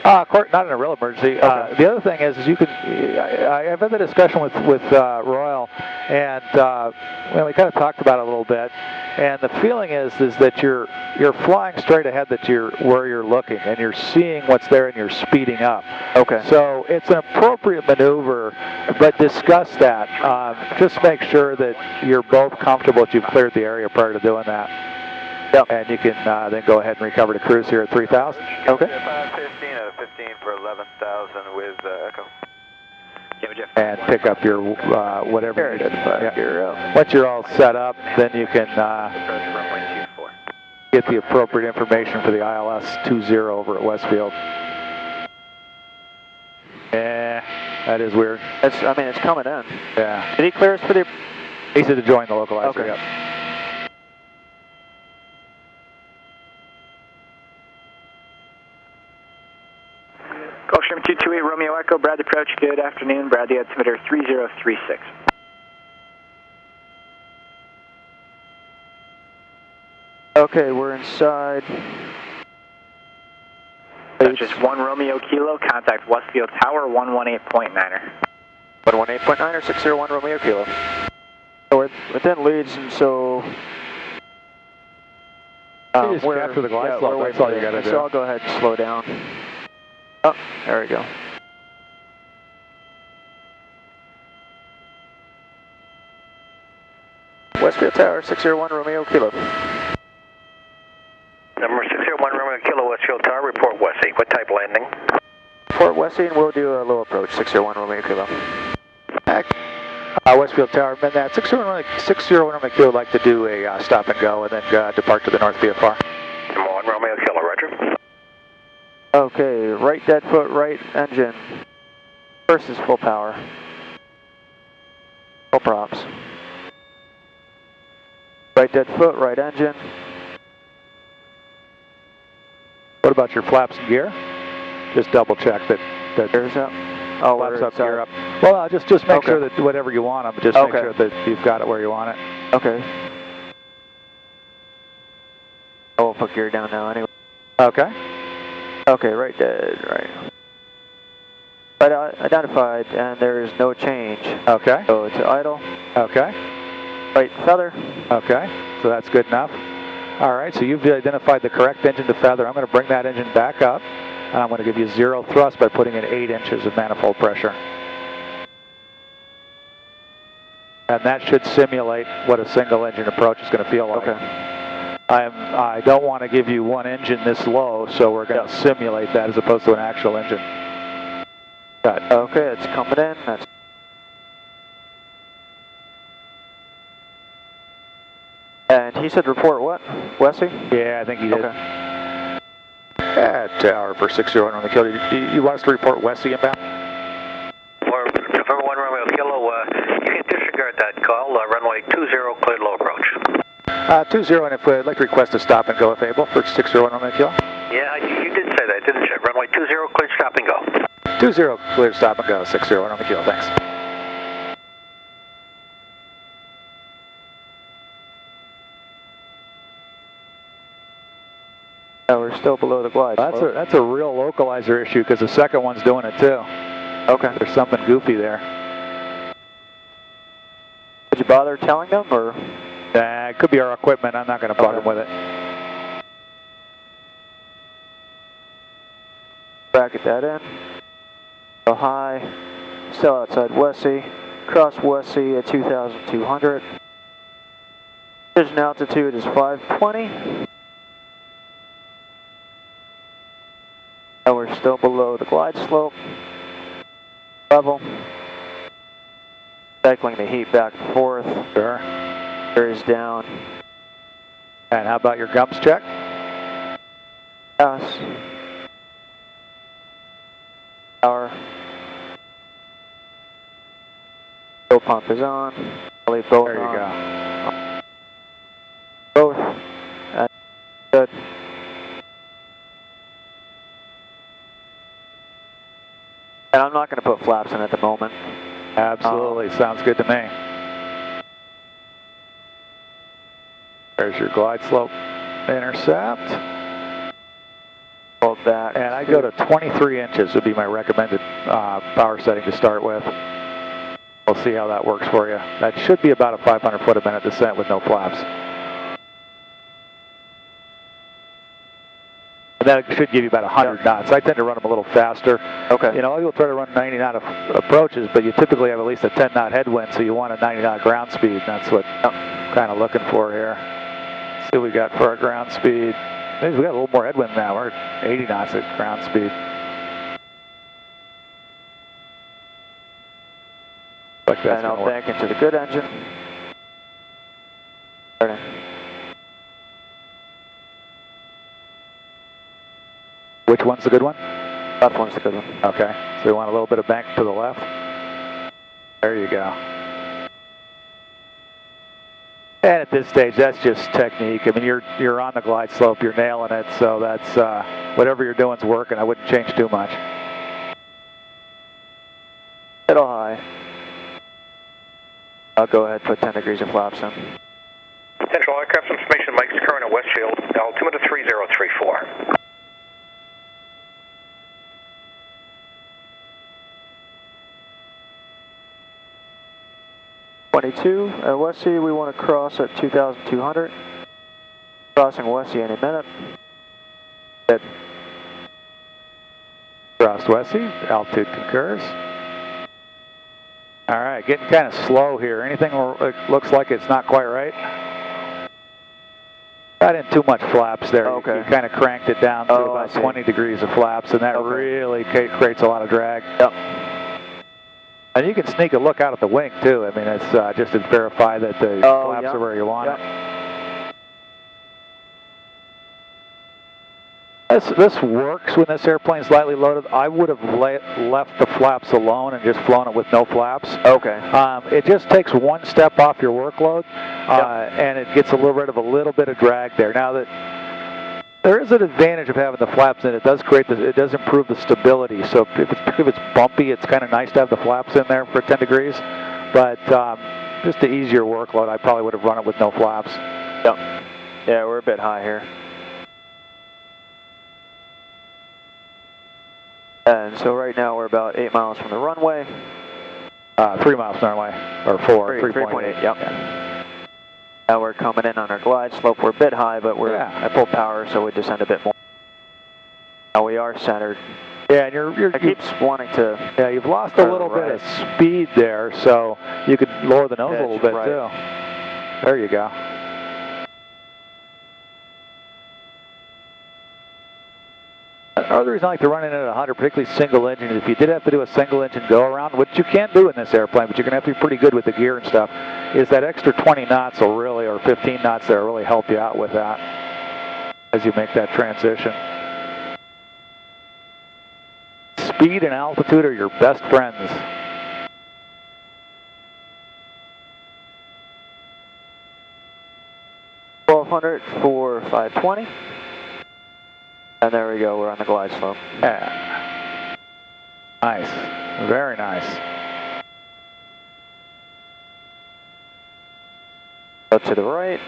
Not in a real emergency. Okay. The other thing is you can. I've had the discussion with Royal, and we kind of talked about it a little bit. And the feeling is that you're flying straight ahead, that you're where you're looking, and you're seeing what's there, and you're speeding up. Okay. So it's an appropriate maneuver, but discuss that. Just make sure that you're both comfortable that you've cleared the area prior to doing that. Yep. And you can then go ahead and recover to cruise here at 3,000. Okay. 515 out of 15 for 11,000 with Echo. And pick up your whatever you need. Yeah. Once you're all set up, then you can get the appropriate information for the ILS 20 over at Westfield. That is weird. It's coming in. Yeah. Did he clear us for the... He said to join the localizer. Okay. Yep. Gulfstream 228 Romeo Echo, Bradley approach, good afternoon. Bradley altimeter 3036. Okay, we're inside. Just 1 Romeo Kilo, contact Westfield Tower 118.9er. 118.9er, 601 Romeo Kilo. So we're within leads, and so... You just capture the glide slope, that's all you got to do. So I'll go ahead and slow down. Oh, there we go. Westfield Tower, 601 Romeo Kilo. Number 601 Romeo Kilo, Westfield Tower, report Wessie. What type landing? Fort Wessie, and we'll do a low approach, 601 Romeo Kilo. Westfield Tower, and that 601 Romeo Kilo would like to do a stop and go and then depart to the north VFR. Number 1 Romeo Kilo, roger. Okay, right dead foot, right engine. First is full power. Full props. Right dead foot, right engine. What about your flaps and gear? Just double check that Gears up. Oh, flaps we're up, gear up. Well, just make sure that whatever you want them, just make sure that you've got it where you want it. Okay. I will put gear down now anyway. Okay. Okay, right dead, right. Right identified, and there is no change. Okay. Go to idle. Okay. Right feather. Okay, so that's good enough. All right, so you've identified the correct engine to feather. I'm going to bring that engine back up, and I'm going to give you 0 thrust by putting in 8 inches of manifold pressure. And that should simulate what a single engine approach is going to feel like. Okay. I don't want to give you one engine this low, so we're going to simulate that as opposed to an actual engine. Got it. Okay, it's coming in. That's and he said report what? Wessie? Yeah, I think he did. Okay. Tower for 601 Romeo Kilo. You want us to report Wessie inbound? For November 1 Romeo Kilo, you can disregard that call. Runway 20, cleared low approach. 20, and if I'd like to request a stop and go if able for 601 Romeo Kilo. Yeah, you did say that, didn't you? Runway 20, cleared stop and go. 20, cleared stop and go, 601 Romeo Kilo, thanks. No, we're still below the glide. That's a real localizer issue because the second one's doing it too. Okay. There's something goofy there. Did you bother telling them, or? It could be our equipment. I'm not going to bug them with it. Bracket that in. Go high. Still outside Wessie. Cross Wessie at 2,200. Vision altitude is 520. And we're still below the glide slope level. Cycling the heat back and forth. Sure. Air is down. And how about your gums check? Yes. Power. Fuel pump is on. I'll leave both There you on. go. Both. That's good. And I'm not going to put flaps in at the moment. Absolutely, sounds good to me. There's your glide slope intercept. Hold back. And I go to 23 inches would be my recommended power setting to start with. We'll see how that works for you. That should be about a 500 foot a minute descent with no flaps. And that should give you about 100 knots. I tend to run them a little faster. Okay. You know, you'll try to run 90 knot approaches, but you typically have at least a 10 knot headwind, so you want a 90 knot ground speed. That's what I'm kind of looking for here. Let's see what we got for our ground speed. Maybe we got a little more headwind now. We're at 80 knots at ground speed. Like that's and I'll back into the good engine. Starting. Which one's the good one? Left one's the good one. Okay, so you want a little bit of bank to the left. There you go. And at this stage, that's just technique. I mean, you're on the glide slope, you're nailing it, so that's whatever you're doing's working. I wouldn't change too much. Middle high. I'll go ahead and put 10 degrees of flaps in. Central Aircraft Information, Mike's current at Westfield, altimeter 3034. 22 at Westy, we want to cross at 2,200. Crossing Westy any minute. Good. Crossed Westy, altitude concurs. All right, getting kind of slow here. Anything looks like it's not quite right? Got in too much flaps there. Okay. You kind of cranked it down to about 20 degrees of flaps, and that really creates a lot of drag. Yep. And you can sneak a look out at the wing too. I mean, it's just to verify that the flaps are where you want it. This works when this airplane's lightly loaded. I would have left the flaps alone and just flown it with no flaps. Okay. It just takes one step off your workload, and it gets a little bit of drag there. Now that there is an advantage of having the flaps in, it does improve the stability. So if it's bumpy, it's kind of nice to have the flaps in there for 10 degrees. But just to ease your workload, I probably would have run it with no flaps. Yep. Yeah, we're a bit high here. And so right now we're about 8 miles from the runway. 3 miles from the runway, or 3.8, yep. Now we're coming in on our glide slope. We're a bit high, but we're at full power, so we descend a bit more. Now we are centered. Yeah, and it keeps wanting to. Yeah, you've lost a little bit of speed there, so you could lower the nose a little bit too. There you go. Another reason I like to run in at 100, particularly single engine, is if you did have to do a single engine go around, which you can't do in this airplane, but you're going to have to be pretty good with the gear and stuff, is that extra 20 knots will really, or 15 knots there, will really help you out with that as you make that transition. Speed and altitude are your best friends. $1,200 for 520. And there we go, we're on the glide slope. Yeah. Nice. Very nice. Go to the right.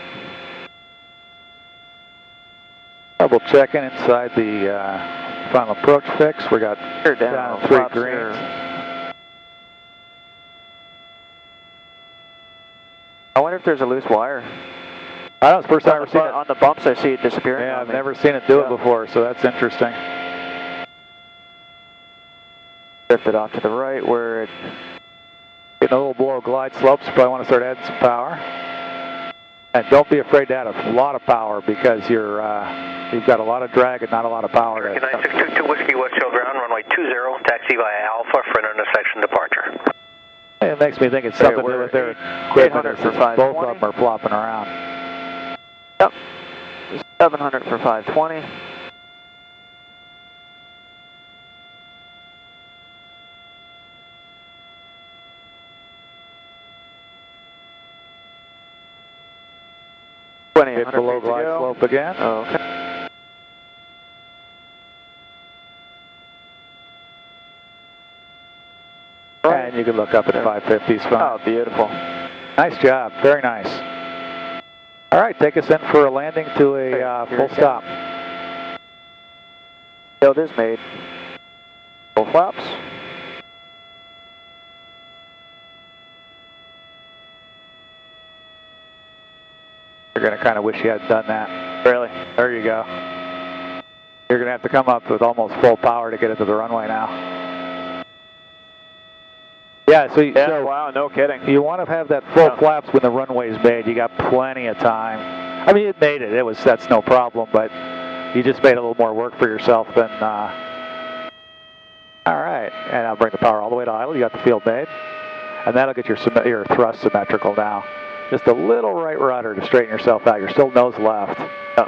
Double checking inside the final approach fix. We got down 3 greens. I wonder if there's a loose wire. I don't know, it's the first time I've ever seen it. On the bumps, I see it disappearing. Yeah, I've never seen it do it before, so that's interesting. Drifted off to the right where it... Getting a little below glide slopes, probably want to start adding some power. And don't be afraid to add a lot of power because you've got a lot of drag and not a lot of power. American 9622 Whiskey West Hill Ground, runway 20, taxi via Alpha for an intersection departure. It makes me think it's something to do with their equipment. 800 for 520. Both of them are flopping around. Yep. 700 for 520. Hit below glide slope again. Okay. And you can look up at 550s. Oh, beautiful. Nice job. Very nice. All right, take us in for a landing to a full stop. Field is made. Full flaps. You're going to kind of wish you hadn't done that. Really? There you go. You're going to have to come up with almost full power to get it to the runway now. Yeah, so wow, no kidding. You want to have that full flaps when the runway's made. You got plenty of time. I mean, it made it. That's no problem, but you just made a little more work for yourself than. All right, and I'll bring the power all the way to idle. You got the field made, and that'll get your thrust symmetrical now. Just a little right rudder to straighten yourself out. You're still nose left. Oh,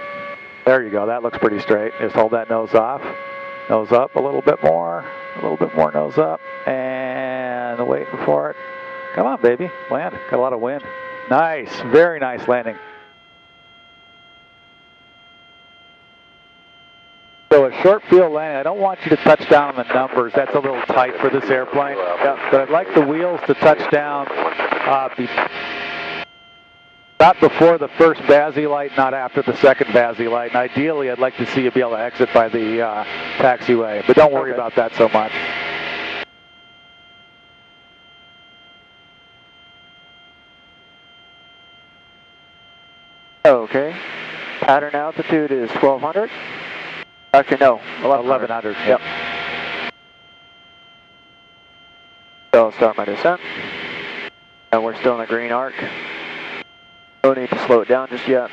there you go. That looks pretty straight. Just hold that nose off. Nose up a little bit more. A little bit more nose up. And waiting for it. Come on, baby. Land. Got a lot of wind. Nice. Very nice landing. So a short field landing, I don't want you to touch down on the numbers. That's a little tight for this airplane. But I'd like the wheels to touch down not before the first BASI light, not after the second BASI light. And ideally, I'd like to see you be able to exit by the taxiway. But don't worry about that so much. Okay. Pattern altitude is 1200. Actually, no, 1100. Yep. So I'll start my descent. And we're still in the green arc. No need to slow it down just yet.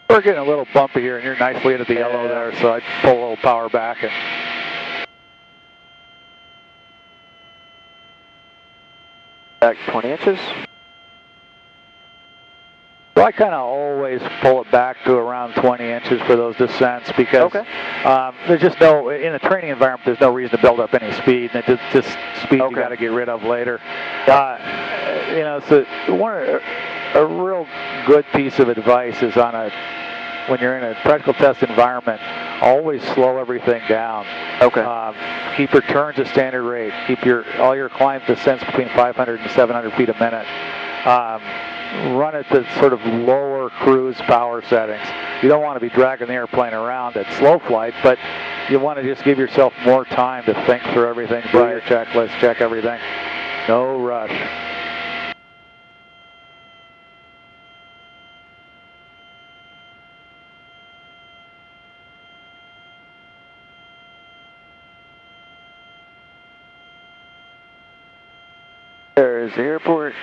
We're getting a little bumpy here, and you're nicely into the yellow there, so I'd pull a little power back. And back 20 inches. So I kind of always pull it back to around 20 inches for those descents because there's just in a training environment, there's no reason to build up any speed, and it's just speed you got to get rid of later. So a real good piece of advice is when you're in a practical test environment, always slow everything down. Keep your turns at standard rate. Keep all your climb descents between 500 and 700 feet a minute. Run at the sort of lower cruise power settings. You don't want to be dragging the airplane around at slow flight, but you want to just give yourself more time to think through everything, do your checklist, check everything. No rush. There's the airport.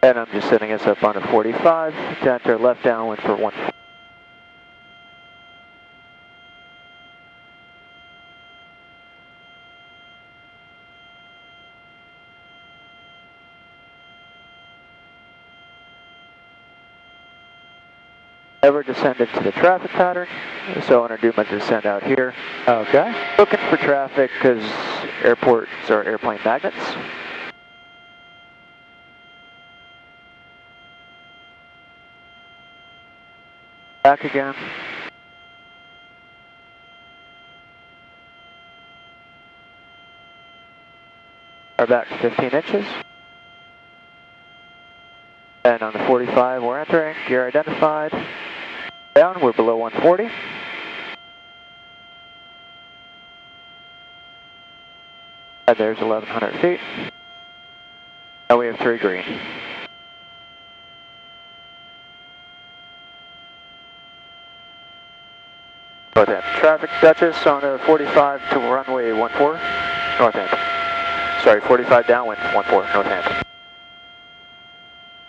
And I'm just setting us up on a 45 to enter left downwind for 1. Never descended to the traffic pattern, so I'm going to do my descent out here. Okay. Looking for traffic because airports are airplane magnets. Back again. Are back 15 inches. And on the 45 we're entering, gear identified. Down, we're below 140. And there's 1,100 feet. And we have 3 green. North end. Traffic Duchess on the 45 to runway 14, north end. Sorry, 45 downwind, 14, north end.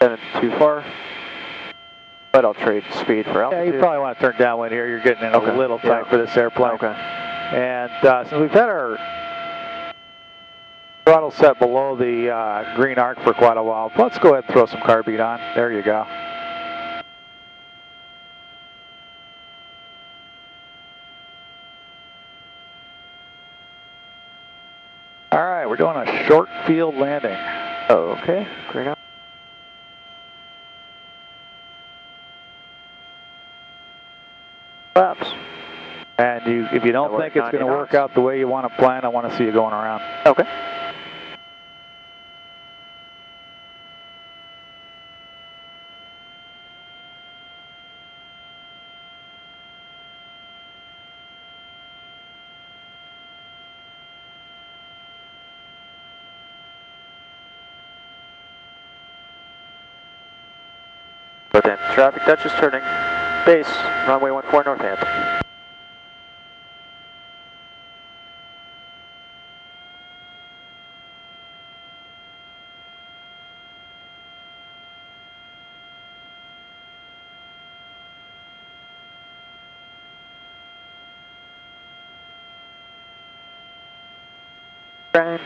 7 too far, but I'll trade speed for altitude. Yeah, you probably want to turn downwind here. You're getting in a little tight for this airplane. Okay. And since we've had our throttle set below the green arc for quite a while, let's go ahead and throw some carbide on. There you go. All right, we're doing a short field landing. Oh, okay, great. Flaps. And if you don't think it's going to work out the way you want to plan, I want to see you going around. Okay. But then traffic Duchess turning base, runway 14 north end. Train.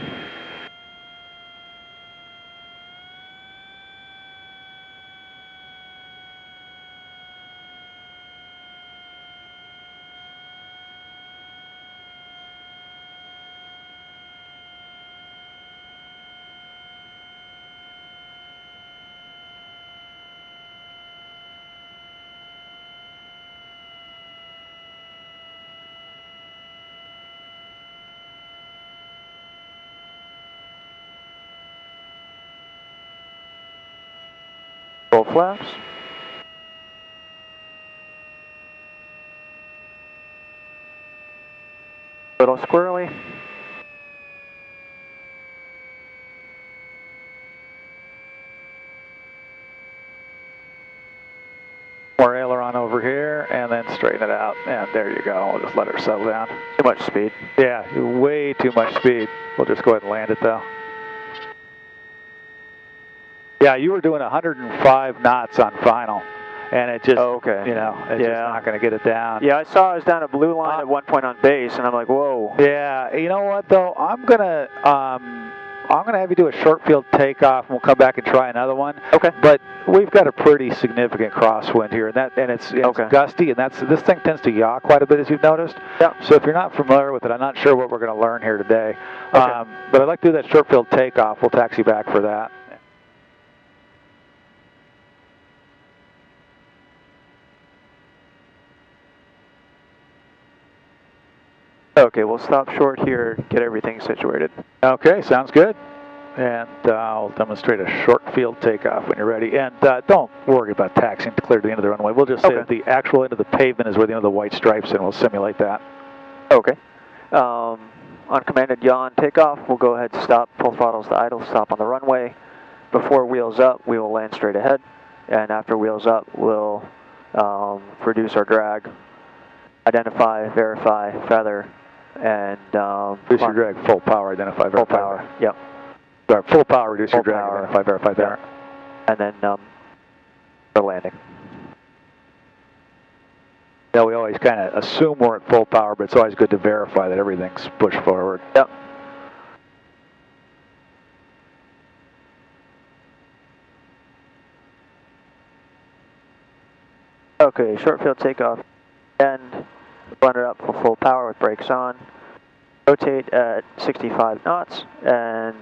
Full flaps. Little squirrely. More aileron over here, and then straighten it out. And there you go. We'll just let her settle down. Too much speed. Yeah, way too much speed. We'll just go ahead and land it, though. Yeah, you were doing 105 knots on final, and it just, you know, it's just not going to get it down. Yeah, I saw I was down a blue line at one point on base, and I'm like, whoa. Yeah, you know what though? I'm gonna have you do a short field takeoff, and we'll come back and try another one. Okay. But we've got a pretty significant crosswind here, and it's gusty, and this thing tends to yaw quite a bit, as you've noticed. Yeah. So if you're not familiar with it, I'm not sure what we're going to learn here today. Okay. But I'd like to do that short field takeoff. We'll taxi back for that. Okay, we'll stop short here, get everything situated. Okay, sounds good. And I'll demonstrate a short field takeoff when you're ready. And don't worry about taxiing to clear to the end of the runway. We'll just say that the actual end of the pavement is where the end of the white stripes, and we'll simulate that. Okay. Uncommanded yaw and takeoff, we'll go ahead and stop, pull throttles to idle, stop on the runway. Before wheels up, we will land straight ahead. And after wheels up, we'll reduce our drag, identify, verify, feather, and reduce your drag, full power, identify, verify. Full power, yep. Sorry, full power, reduce your drag, identify, verify there. And then for landing. Yeah, we always kind of assume we're at full power, but it's always good to verify that everything's pushed forward. Yep. Okay, short field takeoff, and run it up for full power with brakes on. Rotate at 65 knots and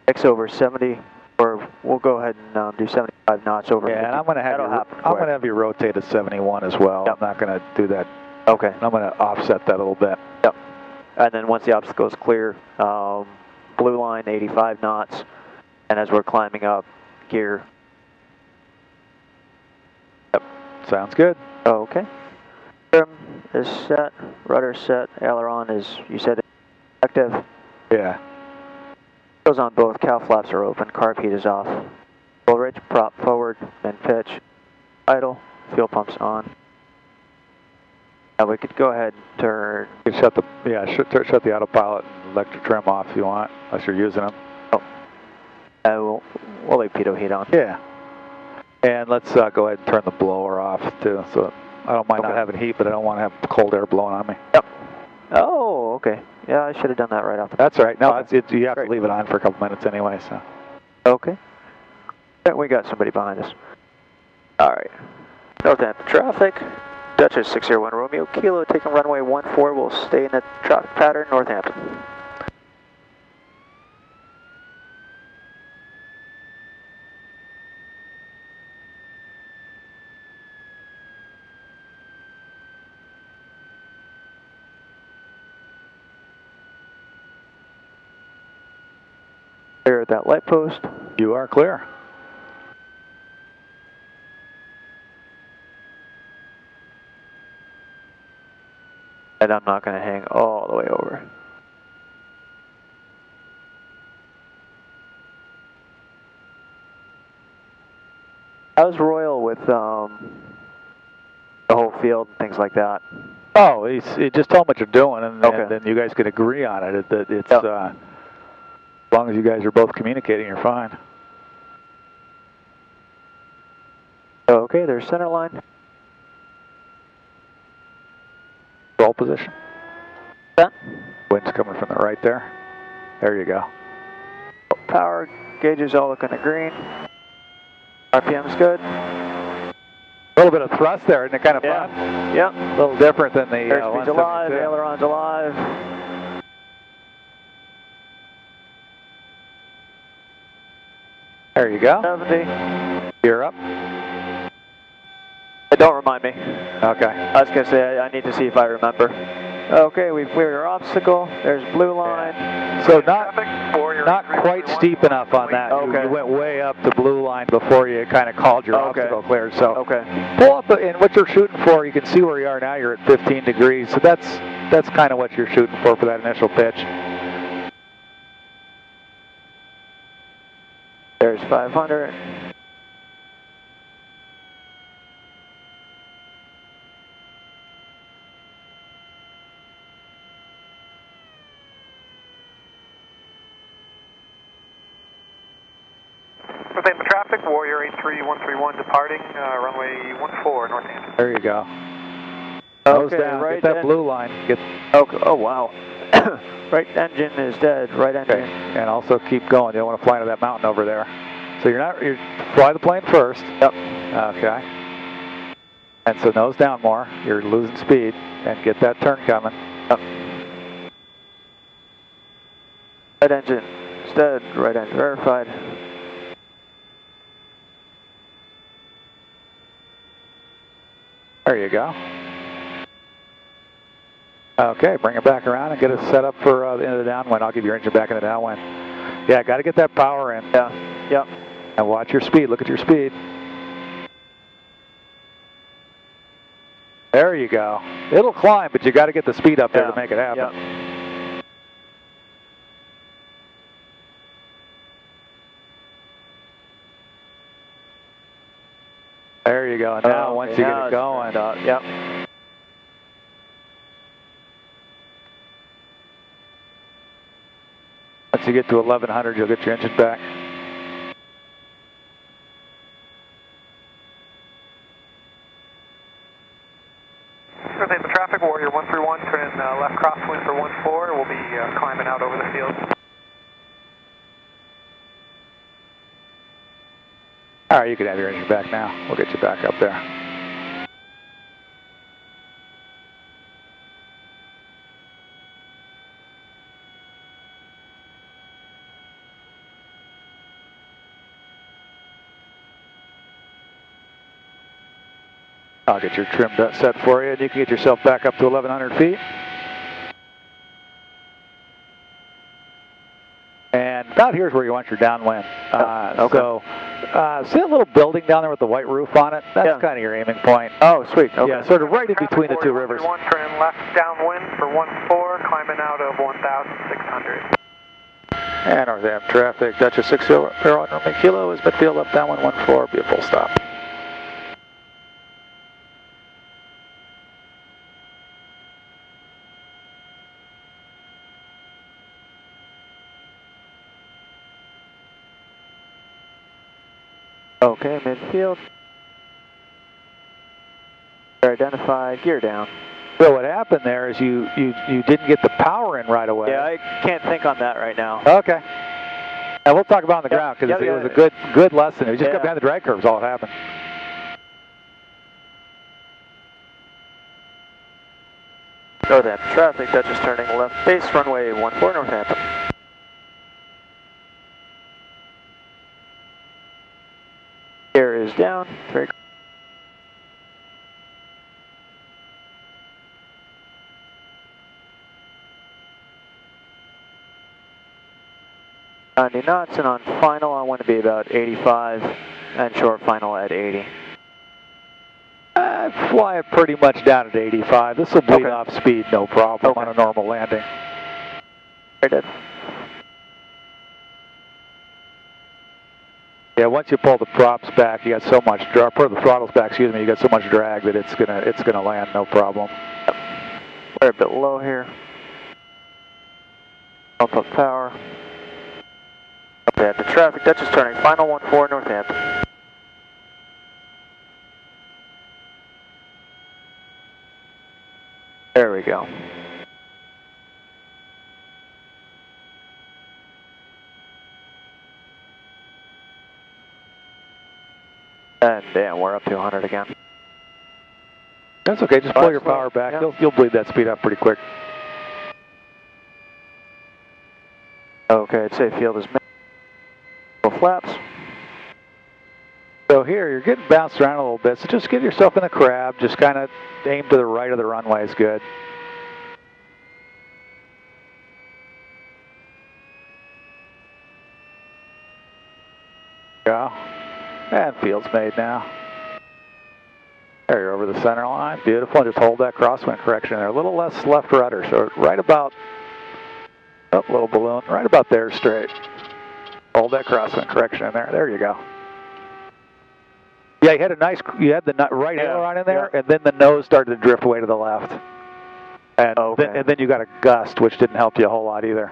X over 70, or we'll go ahead and do 75 knots over. Yeah, and I'm going to have you rotate at 71 as well. Yep. I'm not going to do that. Okay. I'm going to offset that a little bit. Yep. And then once the obstacle is clear, blue line 85 knots, and as we're climbing up, gear. Yep, sounds good. Okay. Trim is set, rudder set, aileron is, you said, active. Yeah. Goes on both, cow flaps are open, carb heat is off. Full ridge, prop forward, then pitch. Idle, fuel pumps on. Now we could go ahead and turn. You can shut the autopilot and electric trim off if you want, unless you're using them. Oh. We'll leave pitot heat on. Yeah. And let's go ahead and turn the blower off too. So I don't mind not having heat, but I don't want to have cold air blowing on me. Yep. Oh, okay. Yeah, I should have done that right off the. That's right. No, okay. You have to leave it on for a couple minutes anyway. So. Okay. We got somebody behind us. All right. Northampton traffic. Dutchess 601 Romeo Kilo taking runway 14. We'll stay in the traffic pattern, Northampton. Clear at that light post. You are clear. And I'm not going to hang all the way over. How's Royal with the whole field and things like that? Oh, he just tell him what you're doing, and then you guys can agree on it. It's as long as you guys are both communicating, you're fine. Okay, there's center line. Roll position. Set. Wind's coming from the right there. There you go. Power gauges all looking at green. RPM's good. A little bit of thrust there, isn't it kind of fun? Yep. A little different than the airspeed's alive, aileron's alive. There you go. 70. You're up. Don't remind me. Okay. I was going to say, I need to see if I remember. Okay, we've cleared our obstacle. There's blue line. Yeah. So not quite steep enough on that. Okay. You went way up the blue line before you kind of called your obstacle cleared. So pull up, and what you're shooting for, you can see where you are now. You're at 15 degrees. So that's kind of what you're shooting for that initial pitch. There's 500. Northampton traffic, Warrior 83131 departing, runway 14, Northampton. There you go. Nose down, right, get that blue line. Okay. Oh, wow. Right engine is dead, right engine. Okay. And also keep going. You don't want to fly into that mountain over there. So you fly the plane first. Yep. Okay. And so nose down more. You're losing speed. And get that turn coming. Yep. Right engine is dead, right engine verified. There you go. Okay, bring it back around and get it set up for the end of the downwind. I'll give your engine back in the downwind. Yeah, got to get that power in. Yeah, yep. And watch your speed. Look at your speed. There you go. It'll climb, but you got to get the speed up there to make it happen. Yep. There you go. Now, once you get it going. Yep. Once you get to 1100, you'll get your engine back. Northampton traffic, Warrior 131, turning left crosswind for 14. We'll be climbing out over the field. All right, you can have your engine back now. We'll get you back up there. I'll get your trim set for you, and you can get yourself back up to 1100 feet. about here is where you want your downwind. Okay. So, see that little building down there with the white roof on it? That's kind of your aiming point. Oh, sweet. Okay. Yeah, sort of right in between the two rivers. One turning left downwind for 14, climbing out of 1,600. And Northam traffic, Dutch 60 Romeo Kilo is midfield up downwind 14, be a full stop. Okay, midfield. Identified, gear down. So what happened there is you didn't get the power in right away. Yeah, I can't think on that right now. Okay. And we'll talk about it on the ground because it was a good lesson. It just got behind the drag curves, all that happened. Northampton traffic, Dutch is turning left base, runway 14 Northampton. Gear is down, very good. knots, and on final I want to be about 85 and short final at 80. Fly it pretty much down at 85. This will bleed off speed, no problem on a normal landing. Very good. Yeah, once you pull the props back, you got so much drag. Pull the throttles back, excuse me. You got so much drag that it's gonna land, no problem. We're a bit low here. Bump up power. Northampton traffic, Dutch is turning final 14 Northampton. There we go. And damn, we're up to 100 again. That's okay, just pull your power back. Yeah. You'll bleed that speed up pretty quick. Okay, I'd say field is flaps. So here, you're getting bounced around a little bit, so just get yourself in the crab, just kind of aim to the right of the runway is good. Yeah, and field's made now. There, you're over the center line, beautiful, and just hold that crosswind correction there. A little less left rudder, so right about, up little balloon, right about there straight. Hold that crosswind correction in there, there you go. Yeah, you had the right aileron in there, and then the nose started to drift away to the left. And, and then you got a gust, which didn't help you a whole lot either.